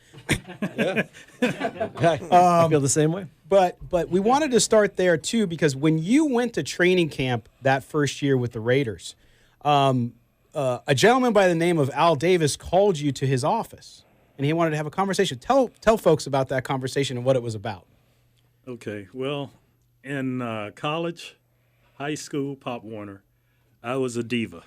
I feel the same way. But we wanted to start there too because when you went to training camp that first year with the Raiders, a gentleman by the name of Al Davis called you to his office, and he wanted to have a conversation. Tell folks about that conversation and what it was about. Okay, well, in college, high school, Pop Warner, I was a diva.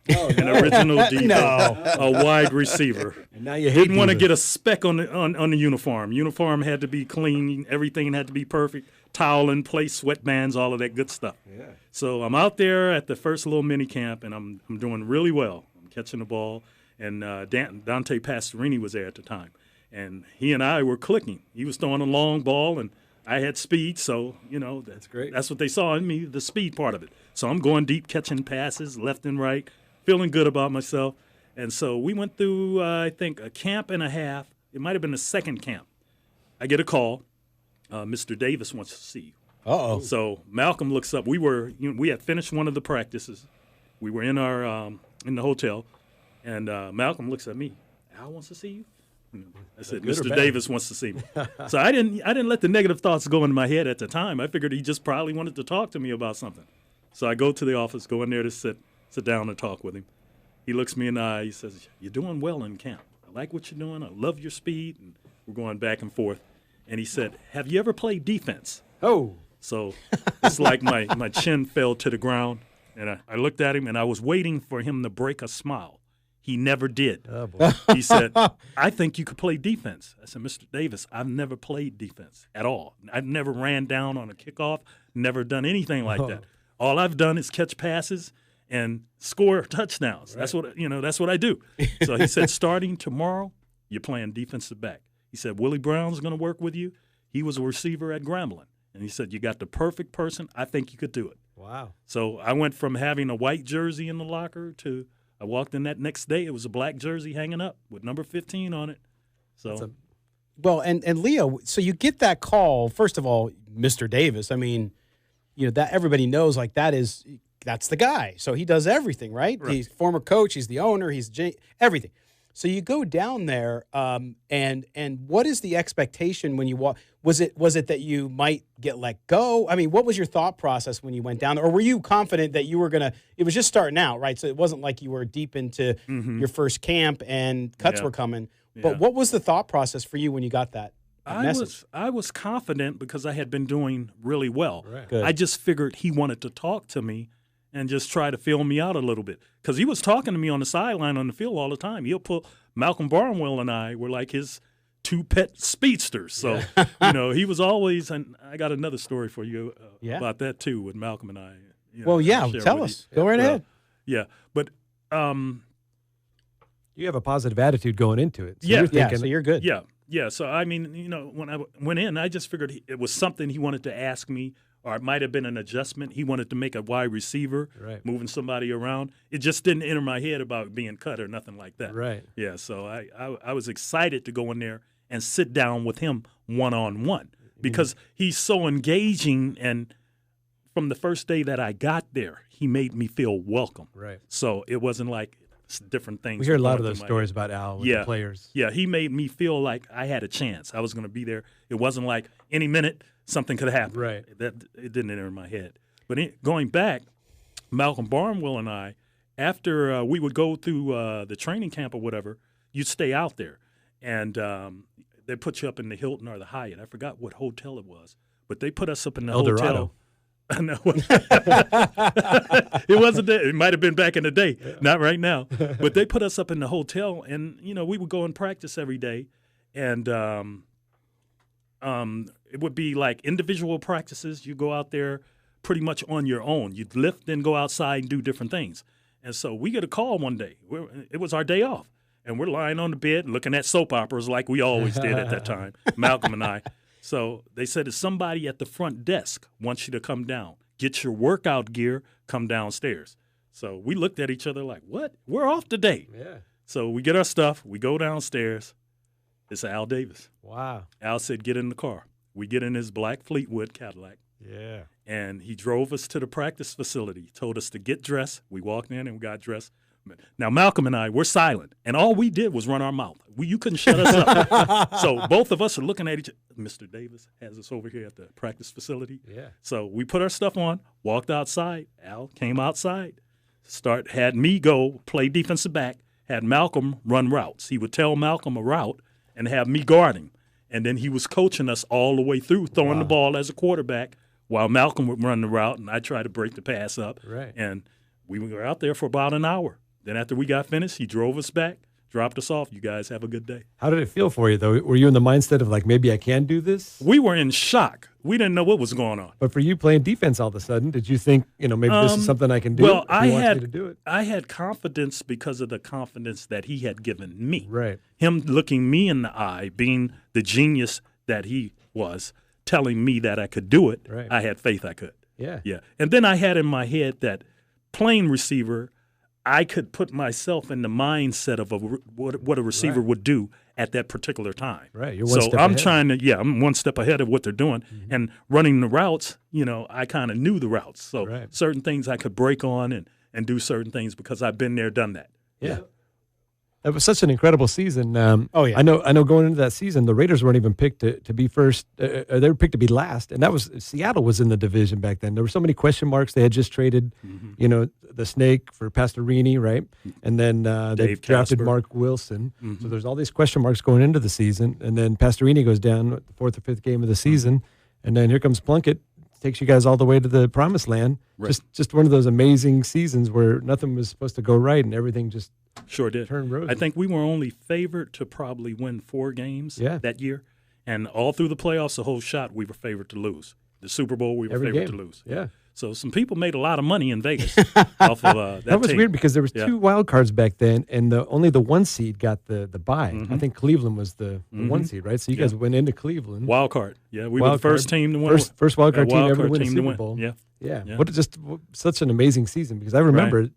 An original diva, a wide receiver. And now you hate Didn't want to divas. get a speck on the uniform. Uniform had to be clean. Everything had to be perfect. Towel in place, sweatbands, all of that good stuff. Yeah. So I'm out there at the first little mini camp, and I'm doing really well. I'm catching the ball, and Dante Pastorini was there at the time, and he and I were clicking. He was throwing a long ball, and I had speed, so, That's great. That's what they saw in me, the speed part of it. So I'm going deep, catching passes left and right, feeling good about myself. And so we went through, I think, a camp and a half. It might have been the second camp. I get a call. Mr. Davis wants to see you. Uh-oh. So Malcolm looks up. We had finished one of the practices. We were in our in the hotel, and Malcolm looks at me. Al wants to see you? I said, Good or Mr. bad? Davis wants to see me. So I didn't let the negative thoughts go into my head at the time. I figured he just probably wanted to talk to me about something. So I go to the office, go in there to sit down and talk with him. He looks me in the eye. He says, "You're doing well in camp. I like what you're doing. I love your speed." And we're going back and forth. And he said, "Have you ever played defense?" Oh. So it's like my chin fell to the ground. And I looked at him, and I was waiting for him to break a smile. He never did. Oh, boy. He said, "I think you could play defense." I said, "Mr. Davis, I've never played defense at all. I've never ran down on a kickoff, never done anything like that. All I've done is catch passes and score touchdowns. Right. That's what I do." So he said, "Starting tomorrow, you're playing defensive back." He said, "Willie Brown's going to work with you. He was a receiver at Grambling." And he said, "You got the perfect person. I think you could do it." Wow. So I went from having a white jersey in the locker to I walked in that next day. It was a black jersey hanging up with number 15 on it. So, Well, and Leo, so you get that call. First of all, Mr. Davis. I mean, that everybody knows that's the guy. So he does everything, right? He's former coach. He's the owner. He's everything. So you go down there, and what is the expectation when you walk? Was it that you might get let go? I mean, what was your thought process when you went down there? Or were you confident that you were gonna? It was just starting out, right? So it wasn't like you were deep into your first camp and cuts were coming. But what was the thought process for you when you got that message? I was confident because I had been doing really well. Right. Good. I just figured he wanted to talk to me and just try to feel me out a little bit because he was talking to me on the sideline on the field all the time. He'll pull Malcolm Barnwell and I were like his two pet speedsters. So, he was always, and I got another story for you about that too with Malcolm and I. Tell us. Go right ahead. Yeah, but you have a positive attitude going into it. So Yeah. you're thinking, So you're good. Yeah. So, I mean, when I went in, I just figured it was something he wanted to ask me, or it might have been an adjustment. He wanted to make a wide receiver, moving somebody around. It just didn't enter my head about being cut or nothing like that. Right. Yeah, so I was excited to go in there and sit down with him one-on-one because he's so engaging, and from the first day that I got there, he made me feel welcome. Right. So it wasn't like different things. We hear a lot of going those through my stories head. about Al with the players. Yeah, he made me feel like I had a chance. I was going to be there. It wasn't like any minute something could happen. Right. It didn't enter my head. But going back, Malcolm Barnwell and I, after we would go through the training camp or whatever, you'd stay out there, and they put you up in the Hilton or the Hyatt. I forgot what hotel it was, but they put us up in the El Dorado. hotel. No, it wasn't that. It might have been back in the day, not right now. But they put us up in the hotel, and we would go and practice every day, and it would be like individual practices. You go out there pretty much on your own. You'd lift, then go outside and do different things. And so we get a call one day. It was our day off, and we're lying on the bed looking at soap operas like we always did at that time, Malcolm and I. So they said, if somebody at the front desk wants you to come down, get your workout gear, come downstairs. So we looked at each other like, what? We're off today. Yeah. So we get our stuff. We go downstairs. It's Al Davis. Wow. Al said, get in the car. We get in his black Fleetwood Cadillac. Yeah. And he drove us to the practice facility, told us to get dressed. We walked in and we got dressed. Now, Malcolm and I, we're silent, and all we did was run our mouth. You couldn't shut us up. So both of us are looking at each other. Mr. Davis has us over here at the practice facility. Yeah. So we put our stuff on, walked outside. Al came outside, had me go play defensive back, had Malcolm run routes. He would tell Malcolm a route and have me guard him. And then he was coaching us all the way through, throwing the ball as a quarterback while Malcolm would run the route, and I tried to break the pass up. Right. And we were out there for about an hour. Then after we got finished, he drove us back, dropped us off. You guys have a good day. How did it feel for you, though? Were you in the mindset of, like, maybe I can do this? We were in shock. We didn't know what was going on. But for you playing defense all of a sudden, did you think, maybe this is something I can do? Well, if he wants me to do it? I had confidence because of the confidence that he had given me. Right. Him looking me in the eye, being the genius that he was, telling me that I could do it. Right. I had faith I could. Yeah. Yeah. And then I had in my head that playing receiver, I could put myself in the mindset of what a receiver would do at that particular time. Right. You're one step I'm ahead. trying to, I'm one step ahead of what they're doing. Mm-hmm. And running the routes, I kind of knew the routes. So certain things I could break on and do certain things because I've been there, done that. Yeah. That was such an incredible season. Oh, yeah. I know going into that season, the Raiders weren't even picked to be first. They were picked to be last. And that was Seattle was in the division back then. There were so many question marks. They had just traded, the Snake for Pastorini, right? And then they drafted Casper. Mark Wilson. Mm-hmm. So there's all these question marks going into the season. And then Pastorini goes down the fourth or fifth game of the season. And then here comes Plunkett. Takes you guys all the way to the promised land. Right. Just one of those amazing seasons where nothing was supposed to go right and everything just Sure did. turned rosy. I think we were only favored to probably win 4 games that year. And all through the playoffs, the whole shot, we were favored to lose. The Super Bowl, we were Every favored game. to lose. Yeah. So some people made a lot of money in Vegas off of that was team. weird because there was 2 wild cards back then, and only the 1 seed got the bye. Mm-hmm. I think Cleveland was the 1 seed, right? So you guys went into Cleveland. Wild card. Yeah, we Wild were the first card. team to win. First wild card team wild ever card to win a team Super win. Bowl. Yeah. Yeah. Yeah. Such an amazing season because I remember,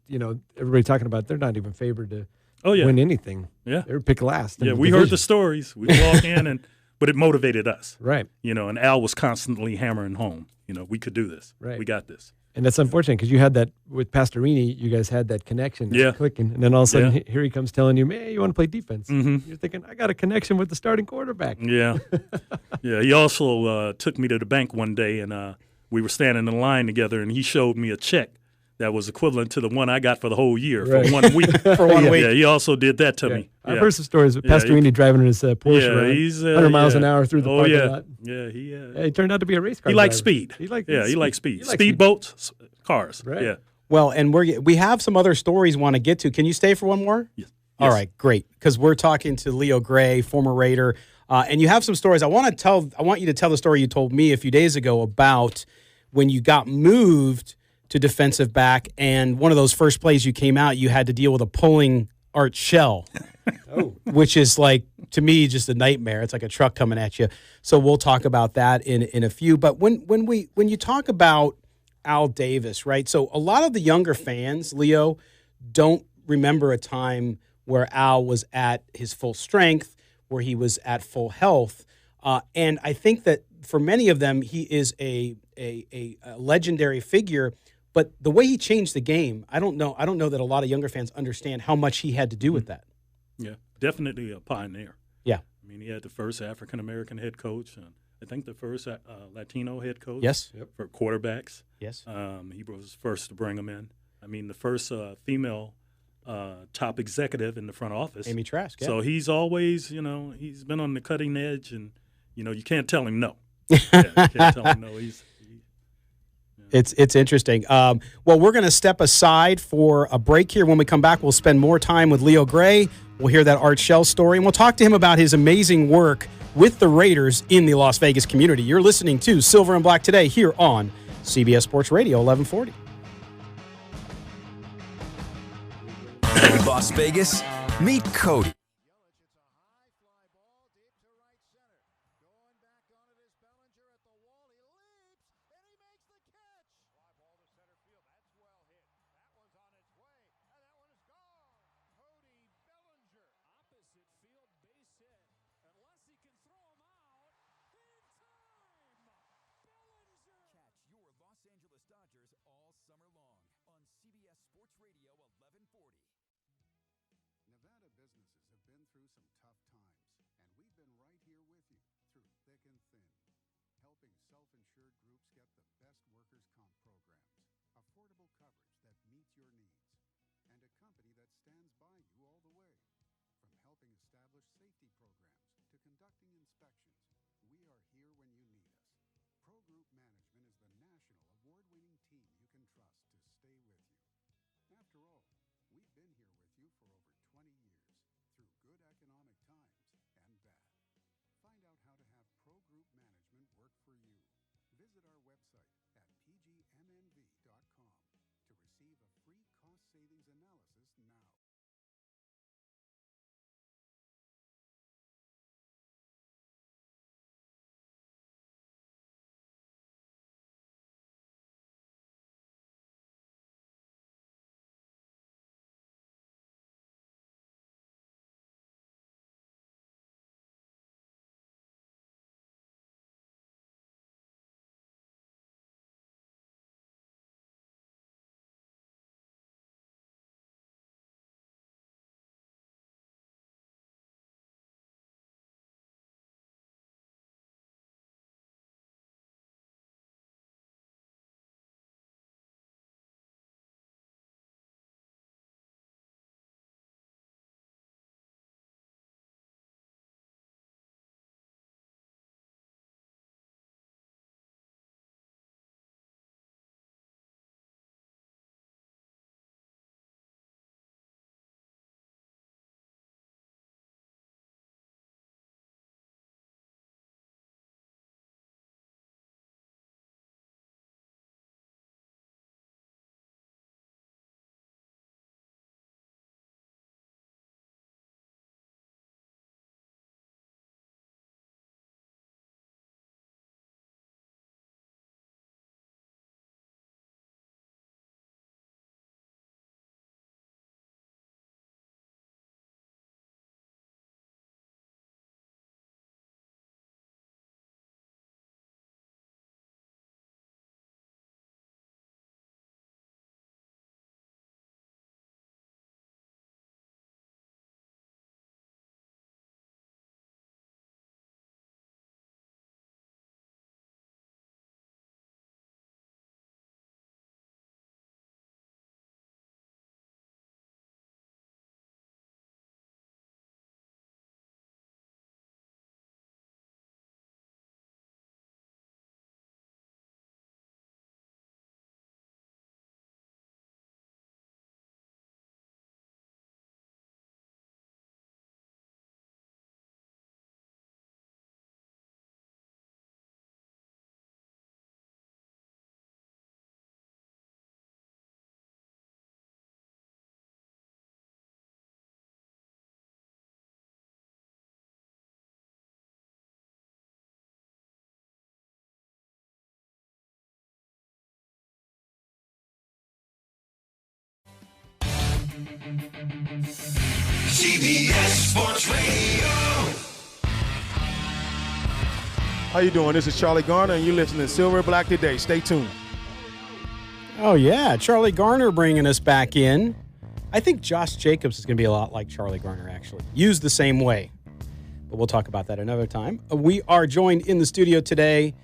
everybody talking about they're not even favored to win anything. Yeah. They were picked last. in Yeah, the we heard division. the stories. We walk in, but it motivated us. Right. And Al was constantly hammering home. We could do this. Right. We got this. And that's unfortunate because you had that with Pastorini. You guys had that connection, clicking, and then all of a sudden here he comes telling you, "Man, you want to play defense?" Mm-hmm. You're thinking, "I got a connection with the starting quarterback." Yeah, yeah. He also took me to the bank one day, and we were standing in line together, and he showed me a check that was equivalent to the one I got for the whole year for 1 week. For 1 week. Yeah, he also did that to me. I've heard some stories of Pastorini driving his Porsche around, he's 100 miles an hour through the parking lot. Yeah, he turned out to be a race car. He likes driver. speed. He likes speed. He likes Speedboats, cars. Right. Yeah. Well, and we have some other stories we want to get to. Can you stay for one more? Yes. All right, great. Because we're talking to Leo Gray, former Raider, and you have some stories. I want you to tell the story you told me a few days ago about when you got moved to defensive back, and one of those first plays you came out, you had to deal with a pulling arch shell, which is like, to me, just a nightmare. It's like a truck coming at you. So we'll talk about that in a few. But when you talk about Al Davis, right? So a lot of the younger fans, Leo, don't remember a time where Al was at his full strength, where he was at full health. And I think that for many of them, he is a legendary figure. But the way he changed the game, I don't know that a lot of younger fans understand how much he had to do with that. Yeah, definitely a pioneer. Yeah. I mean, he had the first African-American head coach, and I think the first Latino head coach. Yes. For quarterbacks. Yes. He was first to bring them in. I mean, the first female top executive in the front office. Amy Trask, yeah. So he's always, he's been on the cutting edge, and, you can't tell him no. You can't tell him no. It's interesting. Well, we're going to step aside for a break here. When we come back, we'll spend more time with Leo Gray. We'll hear that Art Shell story, and we'll talk to him about his amazing work with the Raiders in the Las Vegas community. You're listening to Silver and Black Today here on CBS Sports Radio 1140. Las Vegas, meet Cody. Nevada businesses have been through some tough times, and we've been right here with you through thick and thin, helping self-insured groups get the best workers' comp programs, affordable coverage that meets your needs, and a company that stands by you all the way. From helping establish safety programs to conducting inspections, we are here when you need us. Pro Group Management is the national award-winning team you can trust to stay with you. After all, we've been here with you for over 20 years, through good economic times and bad. Find out how to have Pro Group Management work for you. Visit our website at pgmnv.com to receive a free cost savings analysis now. CBS Sports Radio. How you doing? This is Charlie Garner, and you're listening to Silver and Black Today. Stay tuned. Oh, yeah. Charlie Garner bringing us back in. I think Josh Jacobs is going to be a lot like Charlie Garner, actually. Used the same way. But we'll talk about that another time. We are joined in the studio today.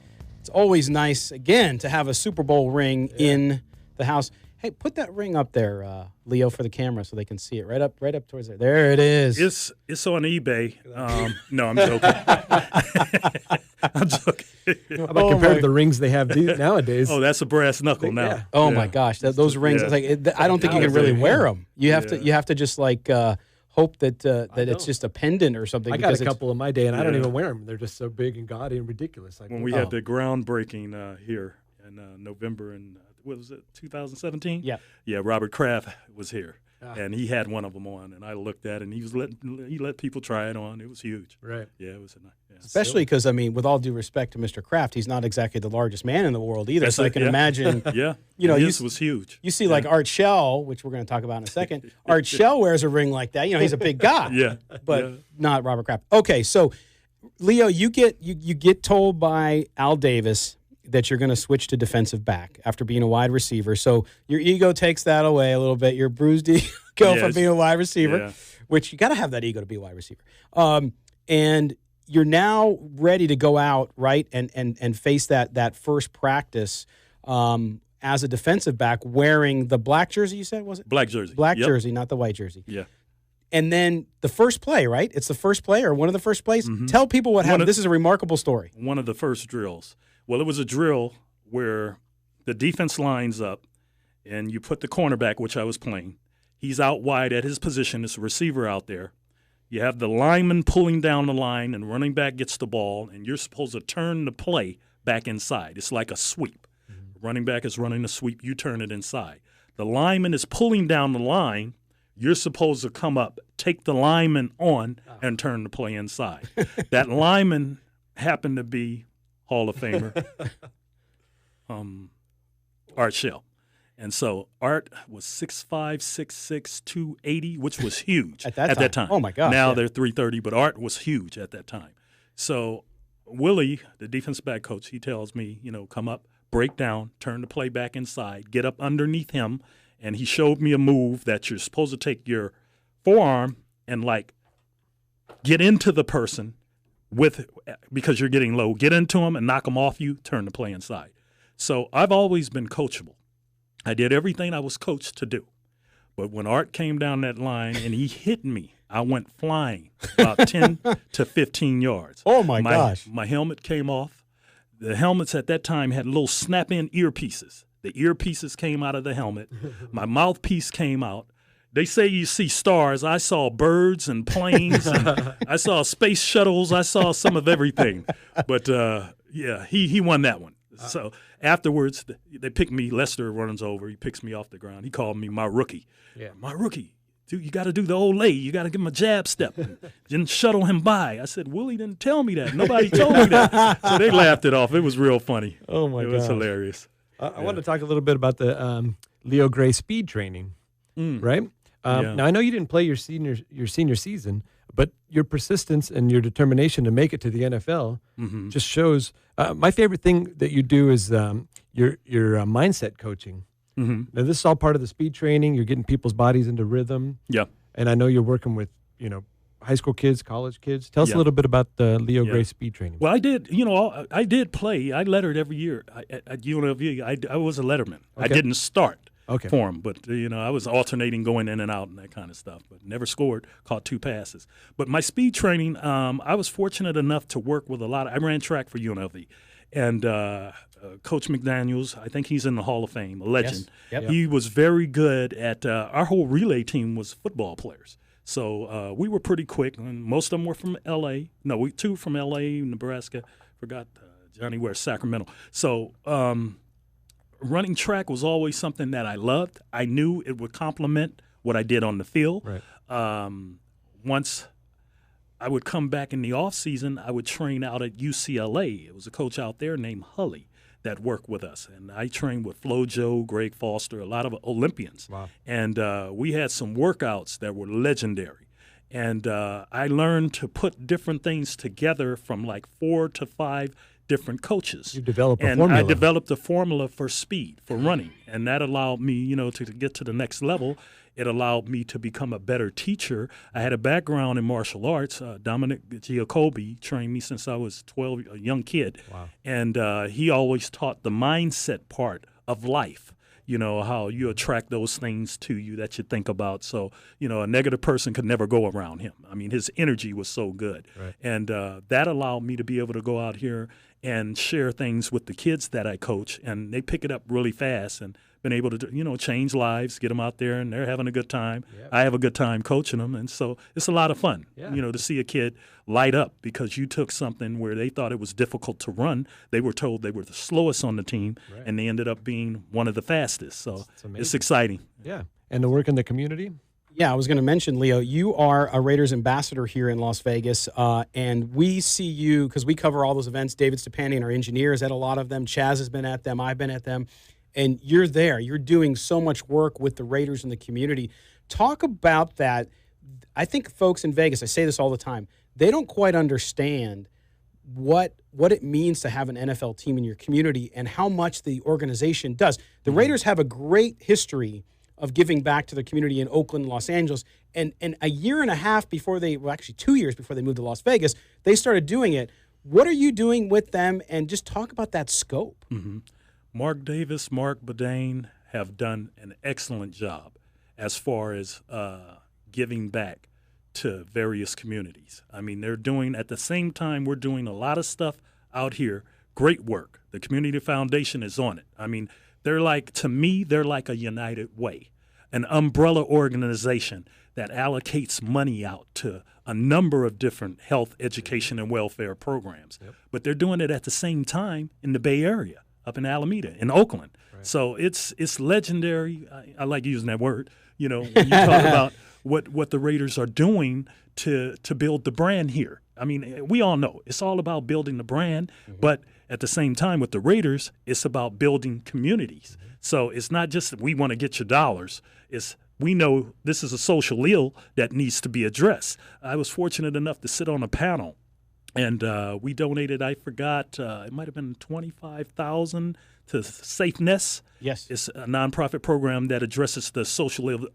It's always nice, again, to have a Super Bowl ring in the house. Hey, put that ring up there, Leo, for the camera so they can see it right up towards there. There it is. It's on eBay. No, I'm joking. I'm joking. How about compared to the rings they have nowadays? Oh, that's a brass knuckle now. Yeah. Oh my gosh, those rings! Like, I don't think you can really wear them. You have to just like hope that it's just a pendant or something. I got a couple in my day, and I don't even wear them. They're just so big and gaudy and ridiculous. When we had the groundbreaking here in November and what was it, 2017? Yeah. Robert Kraft was here, and he had one of them on, and I looked at it, and he let people try it on. It was huge. Right. Yeah, it was especially because, I mean, with all due respect to Mr. Kraft, he's not exactly the largest man in the world either. So I can imagine. His was huge. You see, like Art Shell, which we're going to talk about in a second. Art Shell wears a ring like that. He's a big guy. But not Robert Kraft. Okay, so Leo, you get told by Al Davis that you're going to switch to defensive back after being a wide receiver. So your ego takes that away a little bit. Your bruised ego from being a wide receiver, which you got to have that ego to be a wide receiver. And you're now ready to go out, right, and face that first practice as a defensive back wearing the black jersey, you said, was it? Black jersey. Black jersey, not the white jersey. Yeah. And then the first play, right? It's the first play or one of the first plays? Mm-hmm. Tell people what happened. This is a remarkable story. One of the first drills. Well, it was a drill where the defense lines up and you put the cornerback, which I was playing. He's out wide at his position. It's a receiver out there. You have the lineman pulling down the line and running back gets the ball, and you're supposed to turn the play back inside. It's like a sweep. Mm-hmm. Running back is running a sweep. You turn it inside. The lineman is pulling down the line. You're supposed to come up, take the lineman on, and turn the play inside. That lineman happened to be Hall of Famer Art Shell. And so Art was 6'5", 6'6", 280, which was huge at that time. Oh, my gosh. Now they're 330, but Art was huge at that time. So Willie, the defensive back coach, he tells me, come up, break down, turn the play back inside, get up underneath him, and he showed me a move that you're supposed to take your forearm and, get into the person because you're getting low. Get into him and knock him off you, turn the play inside. So I've always been coachable. I did everything I was coached to do. But when Art came down that line and he hit me, I went flying about 10 to 15 yards. Oh, my gosh. My helmet came off. The helmets at that time had little snap-in earpieces. The earpieces came out of the helmet. My mouthpiece came out. They say you see stars. I saw birds and planes. And I saw space shuttles. I saw some of everything. But, he won that one. So afterwards, they picked me. Lester runs over. He picks me off the ground. He called me my rookie. Yeah. My rookie. Dude, you got to do the old lay. You got to give him a jab step. Didn't shuttle him by. I said, Willie didn't tell me that. Nobody told me that. So they laughed it off. It was real funny. Oh, my God. It was hilarious. I want to talk a little bit about the Leo Gray speed training, right? Now, I know you didn't play your senior season, but your persistence and your determination to make it to the NFL just shows. My favorite thing that you do is your mindset coaching. Mm-hmm. Now, this is all part of the speed training. You're getting people's bodies into rhythm. Yeah. And I know you're working with, high school kids, college kids. Tell us a little bit about the Leo Gray speed training. Well, I did, I did play. I lettered every year at UNLV. I was a letterman. Okay. I didn't start for him, but, I was alternating going in and out and that kind of stuff, but never scored, caught 2 passes. But my speed training, I was fortunate enough to work with I ran track for UNLV. And Coach McDaniels, I think he's in the Hall of Fame, a legend. Yes. Yep. He was very good at our whole relay team was football players. So we were pretty quick, and most of them were from L.A. No, 2 from L.A., Nebraska. Forgot Johnny Ware, Sacramento. So running track was always something that I loved. I knew it would complement what I did on the field. Right. Once I would come back in the off season, I would train out at UCLA. It was a coach out there named Hully that worked with us. And I trained with Flo Joe, Greg Foster, a lot of Olympians. Wow. And we had some workouts that were legendary. And I learned to put different things together from 4 to 5 different coaches. You developed a and formula. I developed a formula for speed, for running. And that allowed me, to get to the next level. It allowed me to become a better teacher. I had a background in martial arts. Dominic Giacobi trained me since I was 12, a young kid. Wow. And he always taught the mindset part of life. how you attract those things to you that you think about. So, a negative person could never go around him. I mean, his energy was so good. Right. And that allowed me to be able to go out here and share things with the kids that I coach, and they pick it up really fast and been able to, change lives, get them out there, and they're having a good time. Yep. I have a good time coaching them, and so it's a lot of fun, to see a kid light up because you took something where they thought it was difficult to run. They were told they were the slowest on the team, Right. and they ended up being one of the fastest. So It's amazing. it's exciting. Yeah. And to work in the community? Yeah, I was going to mention, Leo, you are a Raiders ambassador here in Las Vegas, and we see you because we cover all those events. David Stepani and our engineer is at a lot of them. Chaz has been at them. I've been at them. And you're there. You're doing so much work with the Raiders in the community. Talk about that. I think folks in Vegas, I say this all the time, they don't quite understand what it means to have an NFL team in your community and how much the organization does. The Raiders have a great history of giving back to the community in Oakland, Los Angeles. And a year and a half before actually 2 years before they moved to Las Vegas, they started doing it. What are you doing with them? And just talk about that scope. Mm-hmm. Mark Davis, Mark Bedane have done an excellent job as far as giving back to various communities. I mean, they're doing, at the same time, we're doing a lot of stuff out here, great work. The Community Foundation is on it. I mean, to me, they're like a United Way, an umbrella organization that allocates money out to a number of different health, education, and welfare programs. Yep. But But they're doing it at the same time in the Bay Area, up in Alameda, in Oakland. Right. So it's legendary. I like using that word. When you talk about what the Raiders are doing to build the brand here. I mean, we all know it's all about building the brand, but at the same time with the Raiders, it's about building communities. So it's not just that we want to get your dollars. It's we know this is a social ill that needs to be addressed. I was fortunate enough to sit on a panel, and we donated, I forgot, it might have been $25,000 to Safe Nest. Yes. It's a nonprofit program that addresses the social ill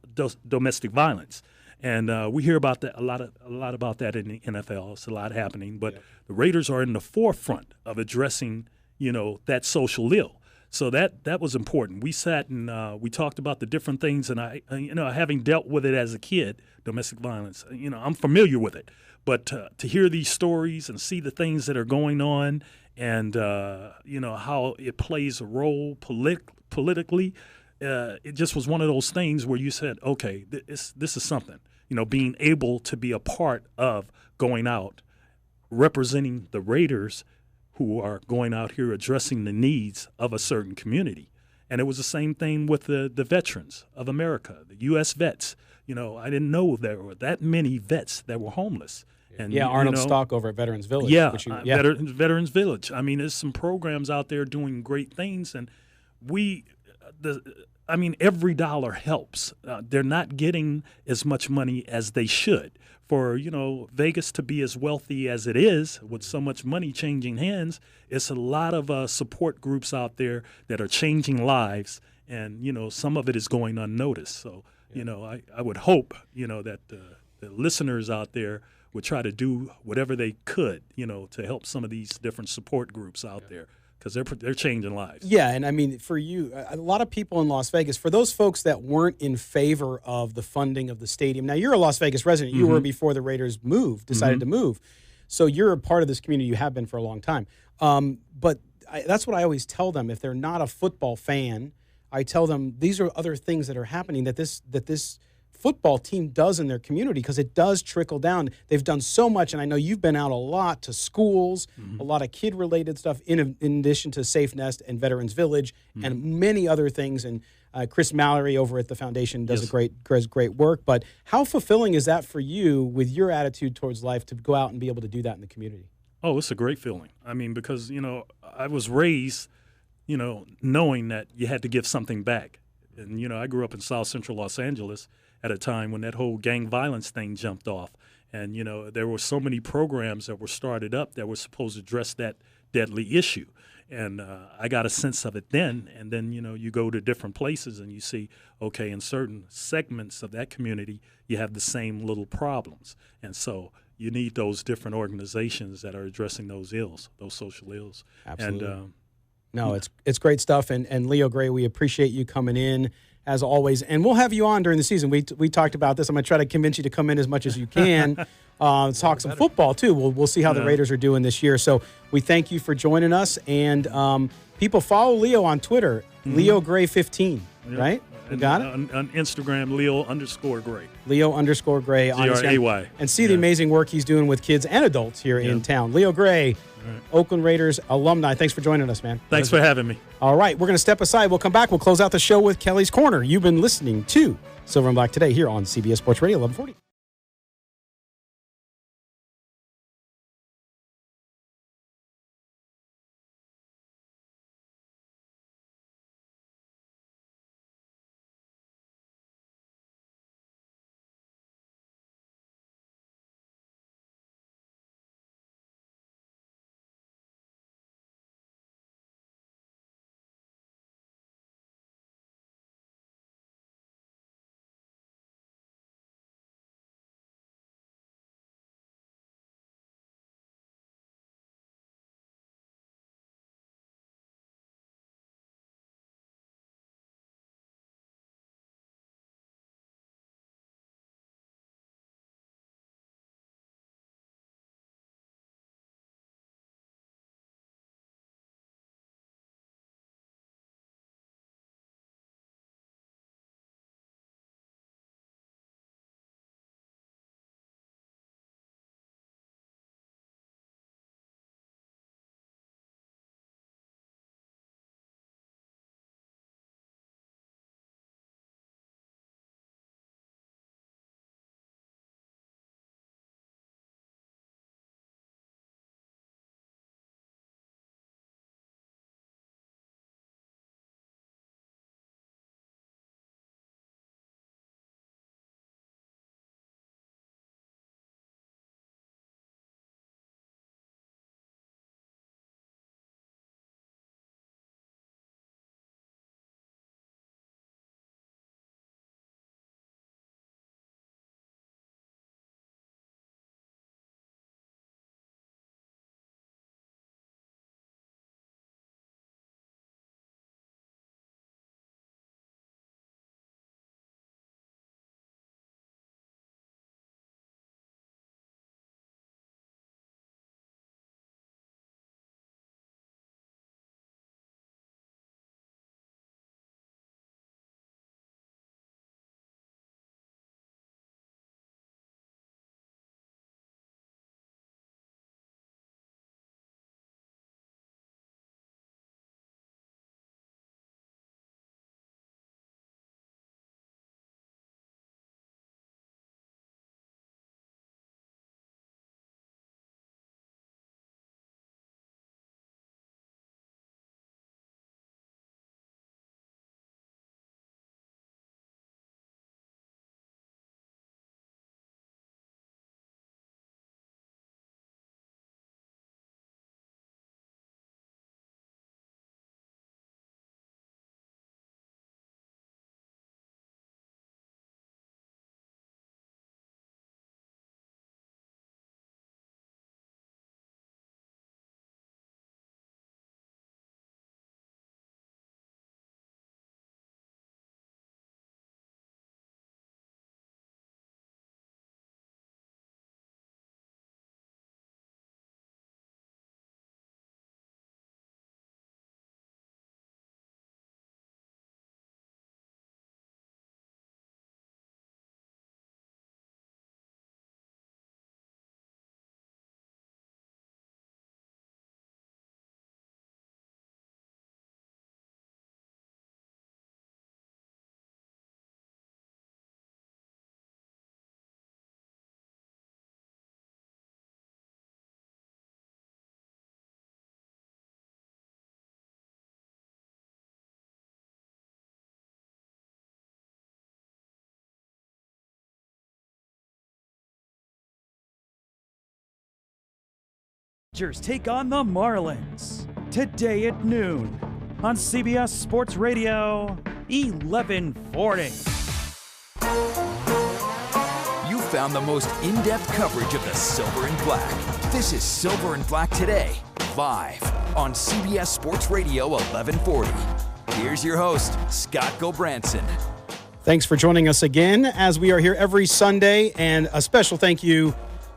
domestic violence. And we hear about that a lot about that in the NFL. It's a lot happening, but the Raiders are in the forefront of addressing, that social ill. So that was important. We sat and we talked about the different things, and I having dealt with it as a kid, domestic violence, I'm familiar with it. But to hear these stories and see the things that are going on, and how it plays a role politically, it just was one of those things where you said, okay, this is something. Being able to be a part of going out, representing the Raiders, who are going out here addressing the needs of a certain community. And it was the same thing with the veterans of America, the U.S. vets. I didn't know there were that many vets that were homeless. And, Arnold Stock over at Veterans Village. Veterans Village. I mean, there's some programs out there doing great things, and every dollar helps. They're not getting as much money as they should. For, Vegas to be as wealthy as it is, with so much money changing hands, it's a lot of support groups out there that are changing lives, and, some of it is going unnoticed. So, I would hope, that the listeners out there would try to do whatever they could, to help some of these different support groups out there, because they're changing lives. Yeah, and I mean, for you, a lot of people in Las Vegas, for those folks that weren't in favor of the funding of the stadium, now you're a Las Vegas resident. You were before the Raiders decided to move. So you're a part of this community. You have been for a long time. But that's what I always tell them. If they're not a football fan, I tell them these are other things that are happening that this football team does in their community, because it does trickle down. They've done so much, and I know you've been out a lot to schools, a lot of kid-related stuff, in addition to Safe Nest and Veterans Village and many other things. And Chris Mallory over at the foundation does great work. But how fulfilling is that for you with your attitude towards life to go out and be able to do that in the community? Oh, it's a great feeling. I mean, because, I was raised, knowing that you had to give something back. And, I grew up in South Central Los Angeles at a time when that whole gang violence thing jumped off. And, there were so many programs that were started up that were supposed to address that deadly issue. And I got a sense of it then. And then, you go to different places and you see, okay, in certain segments of that community, you have the same little problems. And so you need those different organizations that are addressing those ills, those social ills. Absolutely. And No, it's great stuff. And Leo Gray, we appreciate you coming in as always. And we'll have you on during the season. We talked about this. I'm going to try to convince you to come in as much as you can. Talk some football, too. We'll see how the Raiders are doing this year. So we thank you for joining us. And people follow Leo on Twitter, Leo Gray 15, right? You got it? On Instagram, Leo_Gray. Leo_Gray on Instagram. Gray. And see the amazing work he's doing with kids and adults here in town. Leo Gray, Oakland Raiders alumni. Thanks for joining us, man. Thanks for having me. All right, we're going to step aside. We'll come back. We'll close out the show with Kelly's Corner. You've been listening to Silver and Black Today here on CBS Sports Radio 1140. Dodgers take on the Marlins today at noon on CBS Sports Radio 1140. You found the most in-depth coverage of the Silver and Black. This is Silver and Black Today, live on CBS Sports Radio 1140. Here's your host, Scott Gobranson. Thanks for joining us again as we are here every Sunday, and a special thank you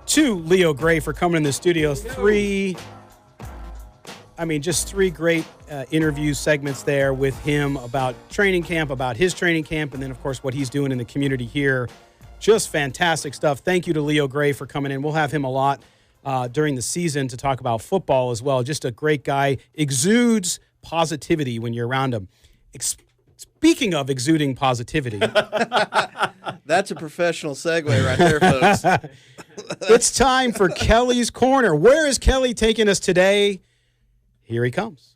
to Leo Gray for coming in the studio. Three great interview segments there with him about training camp, about his training camp, and then, of course, what he's doing in the community here. Just fantastic stuff. Thank you to Leo Gray for coming in. We'll have him a lot during the season to talk about football as well. Just a great guy. Exudes positivity when you're around him. Speaking of exuding positivity. That's a professional segue right there, folks. It's time for Kelly's Corner. Where is Kelly taking us today? Here he comes.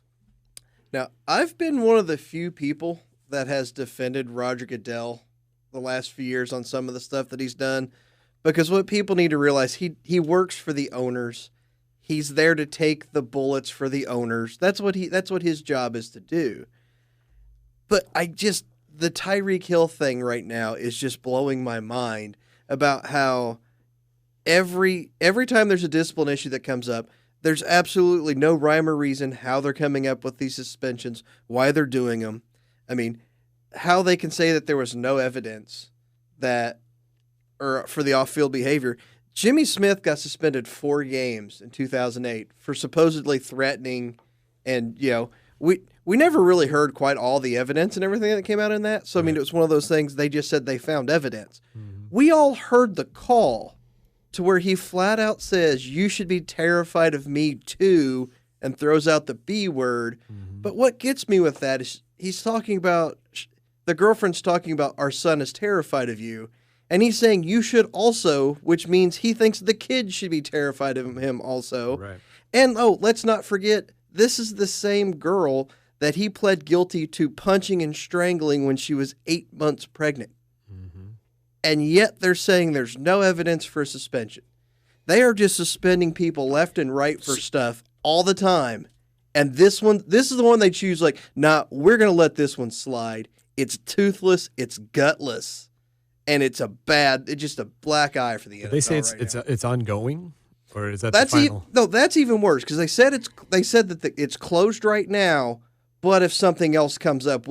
Now, I've been one of the few people that has defended Roger Goodell the last few years on some of the stuff that he's done, because what people need to realize, he works for the owners. He's there to take the bullets for the owners. That's what his job is to do. But the Tyreek Hill thing right now is just blowing my mind about how every time there's a discipline issue that comes up, there's absolutely no rhyme or reason how they're coming up with these suspensions, why they're doing them. I mean, how they can say that there was no evidence for the off-field behavior. Jimmy Smith got suspended 4 games in 2008 for supposedly threatening, and we never really heard quite all the evidence and everything that came out in that. So I mean, it was one of those things. They just said they found evidence. Mm-hmm. We all heard the call to where he flat out says, "You should be terrified of me too," and throws out the B word. Mm-hmm. But what gets me with that is he's talking about, the girlfriend's talking about, our son is terrified of you. And he's saying you should also, which means he thinks the kid should be terrified of him also. Right. And, let's not forget, this is the same girl that he pled guilty to punching and strangling when she was 8 months pregnant. Mm-hmm. And yet they're saying there's no evidence for suspension. They are just suspending people left and right for stuff all the time. And this is the one they choose, like, nah, we're going to let this one slide. It's toothless, it's gutless, and it's just a black eye for the NFL. Did they say it's ongoing, or is that the final? No, that's even worse, because they said that it's closed right now. But if something else comes up,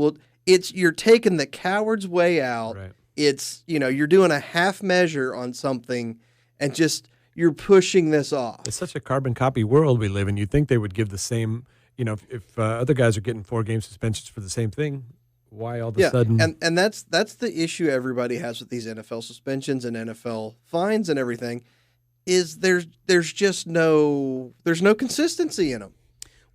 you're taking the coward's way out. Right. It's you're doing a half measure on something, and just you're pushing this off. It's such a carbon copy world we live in. You'd think they would give the same. If other guys are getting 4-game suspensions for the same thing, why all of a sudden? And that's the issue everybody has with these NFL suspensions and NFL fines and everything, is there's no consistency in them.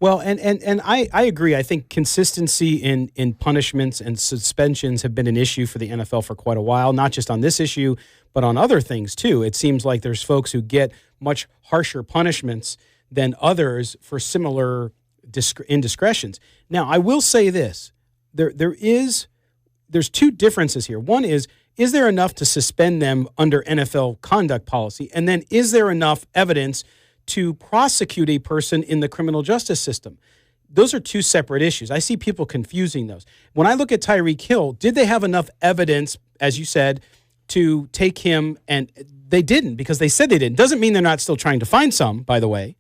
Well, and I agree. I think consistency in punishments and suspensions have been an issue for the NFL for quite a while, not just on this issue, but on other things too. It seems like there's folks who get much harsher punishments than others for similar indiscretions. Now, I will say this. There's 2 differences here. One is there enough to suspend them under NFL conduct policy? And then is there enough evidence to prosecute a person in the criminal justice system? Those are 2 separate issues. I see people confusing those. When I look at Tyreek Hill, did they have enough evidence, as you said, to take him? And they didn't, because they said they didn't. Doesn't mean they're not still trying to find some, by the way,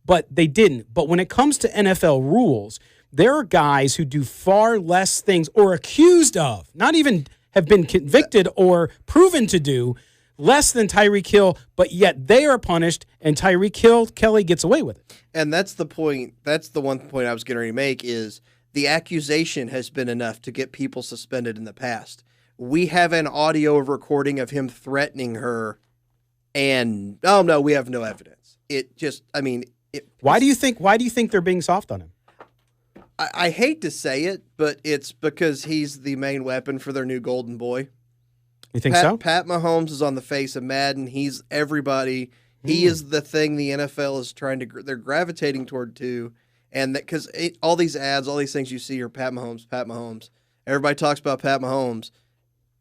but they didn't. But when it comes to NFL rules, there are guys who do far less things, or accused of, not even have been convicted or proven to do, less than Tyreek Hill, but yet they are punished, and Tyreek Hill, Kelly, gets away with it. And that's the point. That's the one point I was going to make, is the accusation has been enough to get people suspended in the past. We have an audio recording of him threatening her, and, no, we have no evidence. Why do you think they're being soft on him? I hate to say it, but it's because he's the main weapon for their new golden boy. You think so? Pat Mahomes is on the face of Madden. He's everybody. He is the thing the NFL is they're gravitating toward too. And that, because all these ads, all these things you see are Pat Mahomes, Pat Mahomes. Everybody talks about Pat Mahomes.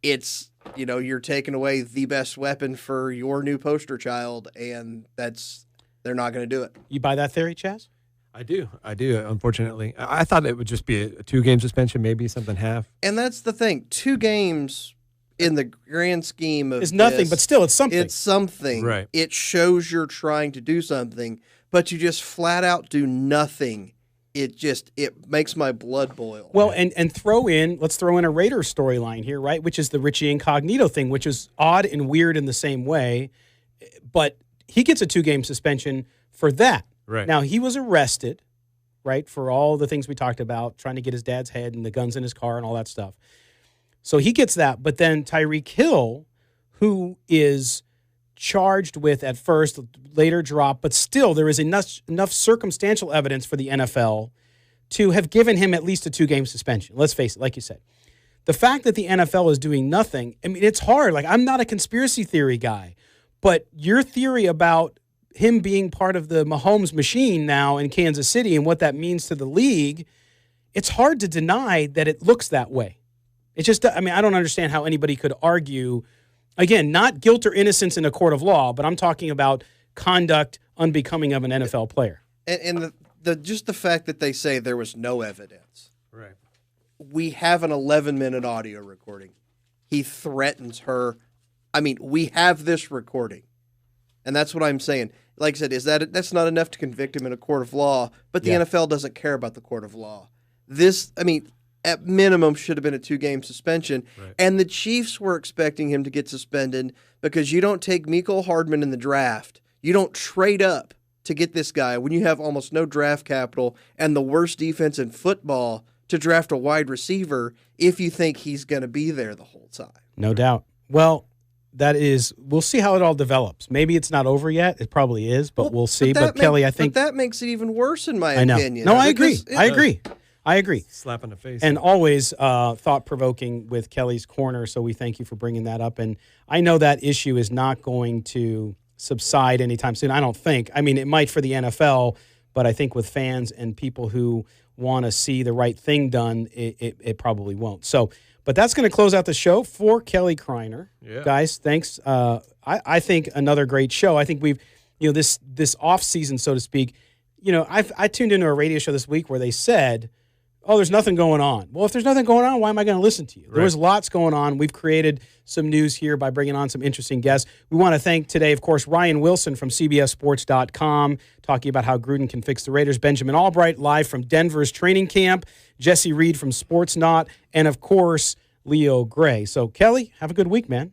It's, you're taking away the best weapon for your new poster child, and they're not going to do it. You buy that theory, Chaz? I do. Unfortunately, I thought it would just be a 2-game suspension, maybe something half. And that's the thing. 2 games in the grand scheme of it's nothing, but still, it's something. It's something. Right. It shows you're trying to do something, but you just flat out do nothing. it makes my blood boil. Well, and let's throw in a Raiders storyline here, right? Which is the Richie Incognito thing, which is odd and weird in the same way. But he gets a 2-game suspension for that. Right. Now, he was arrested, right, for all the things we talked about, trying to get his dad's head and the guns in his car and all that stuff. So he gets that. But then Tyreek Hill, who is charged with at first, later dropped, but still there is enough circumstantial evidence for the NFL to have given him at least a 2-game suspension. Let's face it, like you said. The fact that the NFL is doing nothing, I mean, it's hard. Like, I'm not a conspiracy theory guy, but your theory about him being part of the Mahomes machine now in Kansas City and what that means to the league, it's hard to deny that it looks that way. It's just, I mean, I don't understand how anybody could argue. Again, not guilt or innocence in a court of law, but I'm talking about conduct unbecoming of an NFL player. And just the fact that they say there was no evidence. Right. We have an 11-minute audio recording. He threatens her. I mean, we have this recording. And that's what I'm saying. Like I said, that's not enough to convict him in a court of law, but the NFL doesn't care about the court of law. This, I mean, at minimum should have been a 2-game suspension. Right. And the Chiefs were expecting him to get suspended because you don't take Mecole Hardman in the draft. You don't trade up to get this guy when you have almost no draft capital and the worst defense in football to draft a wide receiver if you think he's going to be there the whole time. No doubt. Well, we'll see how it all develops. Maybe it's not over yet. It probably is, but we'll see. But Kelly, I think that makes it even worse in my know. opinion. No, I agree. I agree. Slap in the face. And always thought-provoking with Kelly's Corner, so we thank you for bringing that up. And I know that issue is not going to subside anytime soon, I don't think. I mean, it might for the NFL, but I think with fans and people who want to see the right thing done, it probably won't. So, but that's going to close out the show for Kelly Kreiner. Yeah. Guys, thanks. I think another great show. I think we've, this off-season, so to speak, I tuned into a radio show this week where they said, oh, there's nothing going on. Well, if there's nothing going on, why am I going to listen to you? There was lots going on. We've created some news here by bringing on some interesting guests. We want to thank today, of course, Ryan Wilson from CBSSports.com, talking about how Gruden can fix the Raiders. Benjamin Albright, live from Denver's training camp. Jesse Reed from SportsNot. And, of course, Leo Gray. So, Kelly, have a good week, man.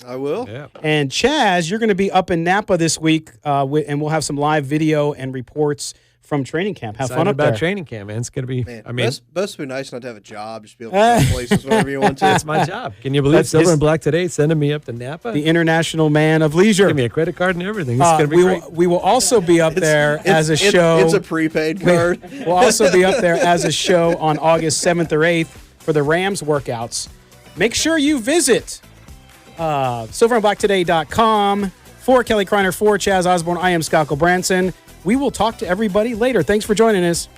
I will. Yeah. And, Chaz, you're going to be up in Napa this week, and we'll have some live video and reports from training camp. Have fun up there. Training camp, man. It's going to be, best be nice not to have a job. Just be able to go places whenever you want to. That's my job. Can you believe Silver and Black today sending me up to Napa? The international man of leisure. Give me a credit card and everything. This is going to be great. We will also be up there as a show. It's a prepaid card. We'll also be up there as a show on August 7th or 8th for the Rams workouts. Make sure you visit silverandblacktoday.com. For Kelly Kreiner, for Chaz Osborne, I am Scott Branson. We will talk to everybody later. Thanks for joining us.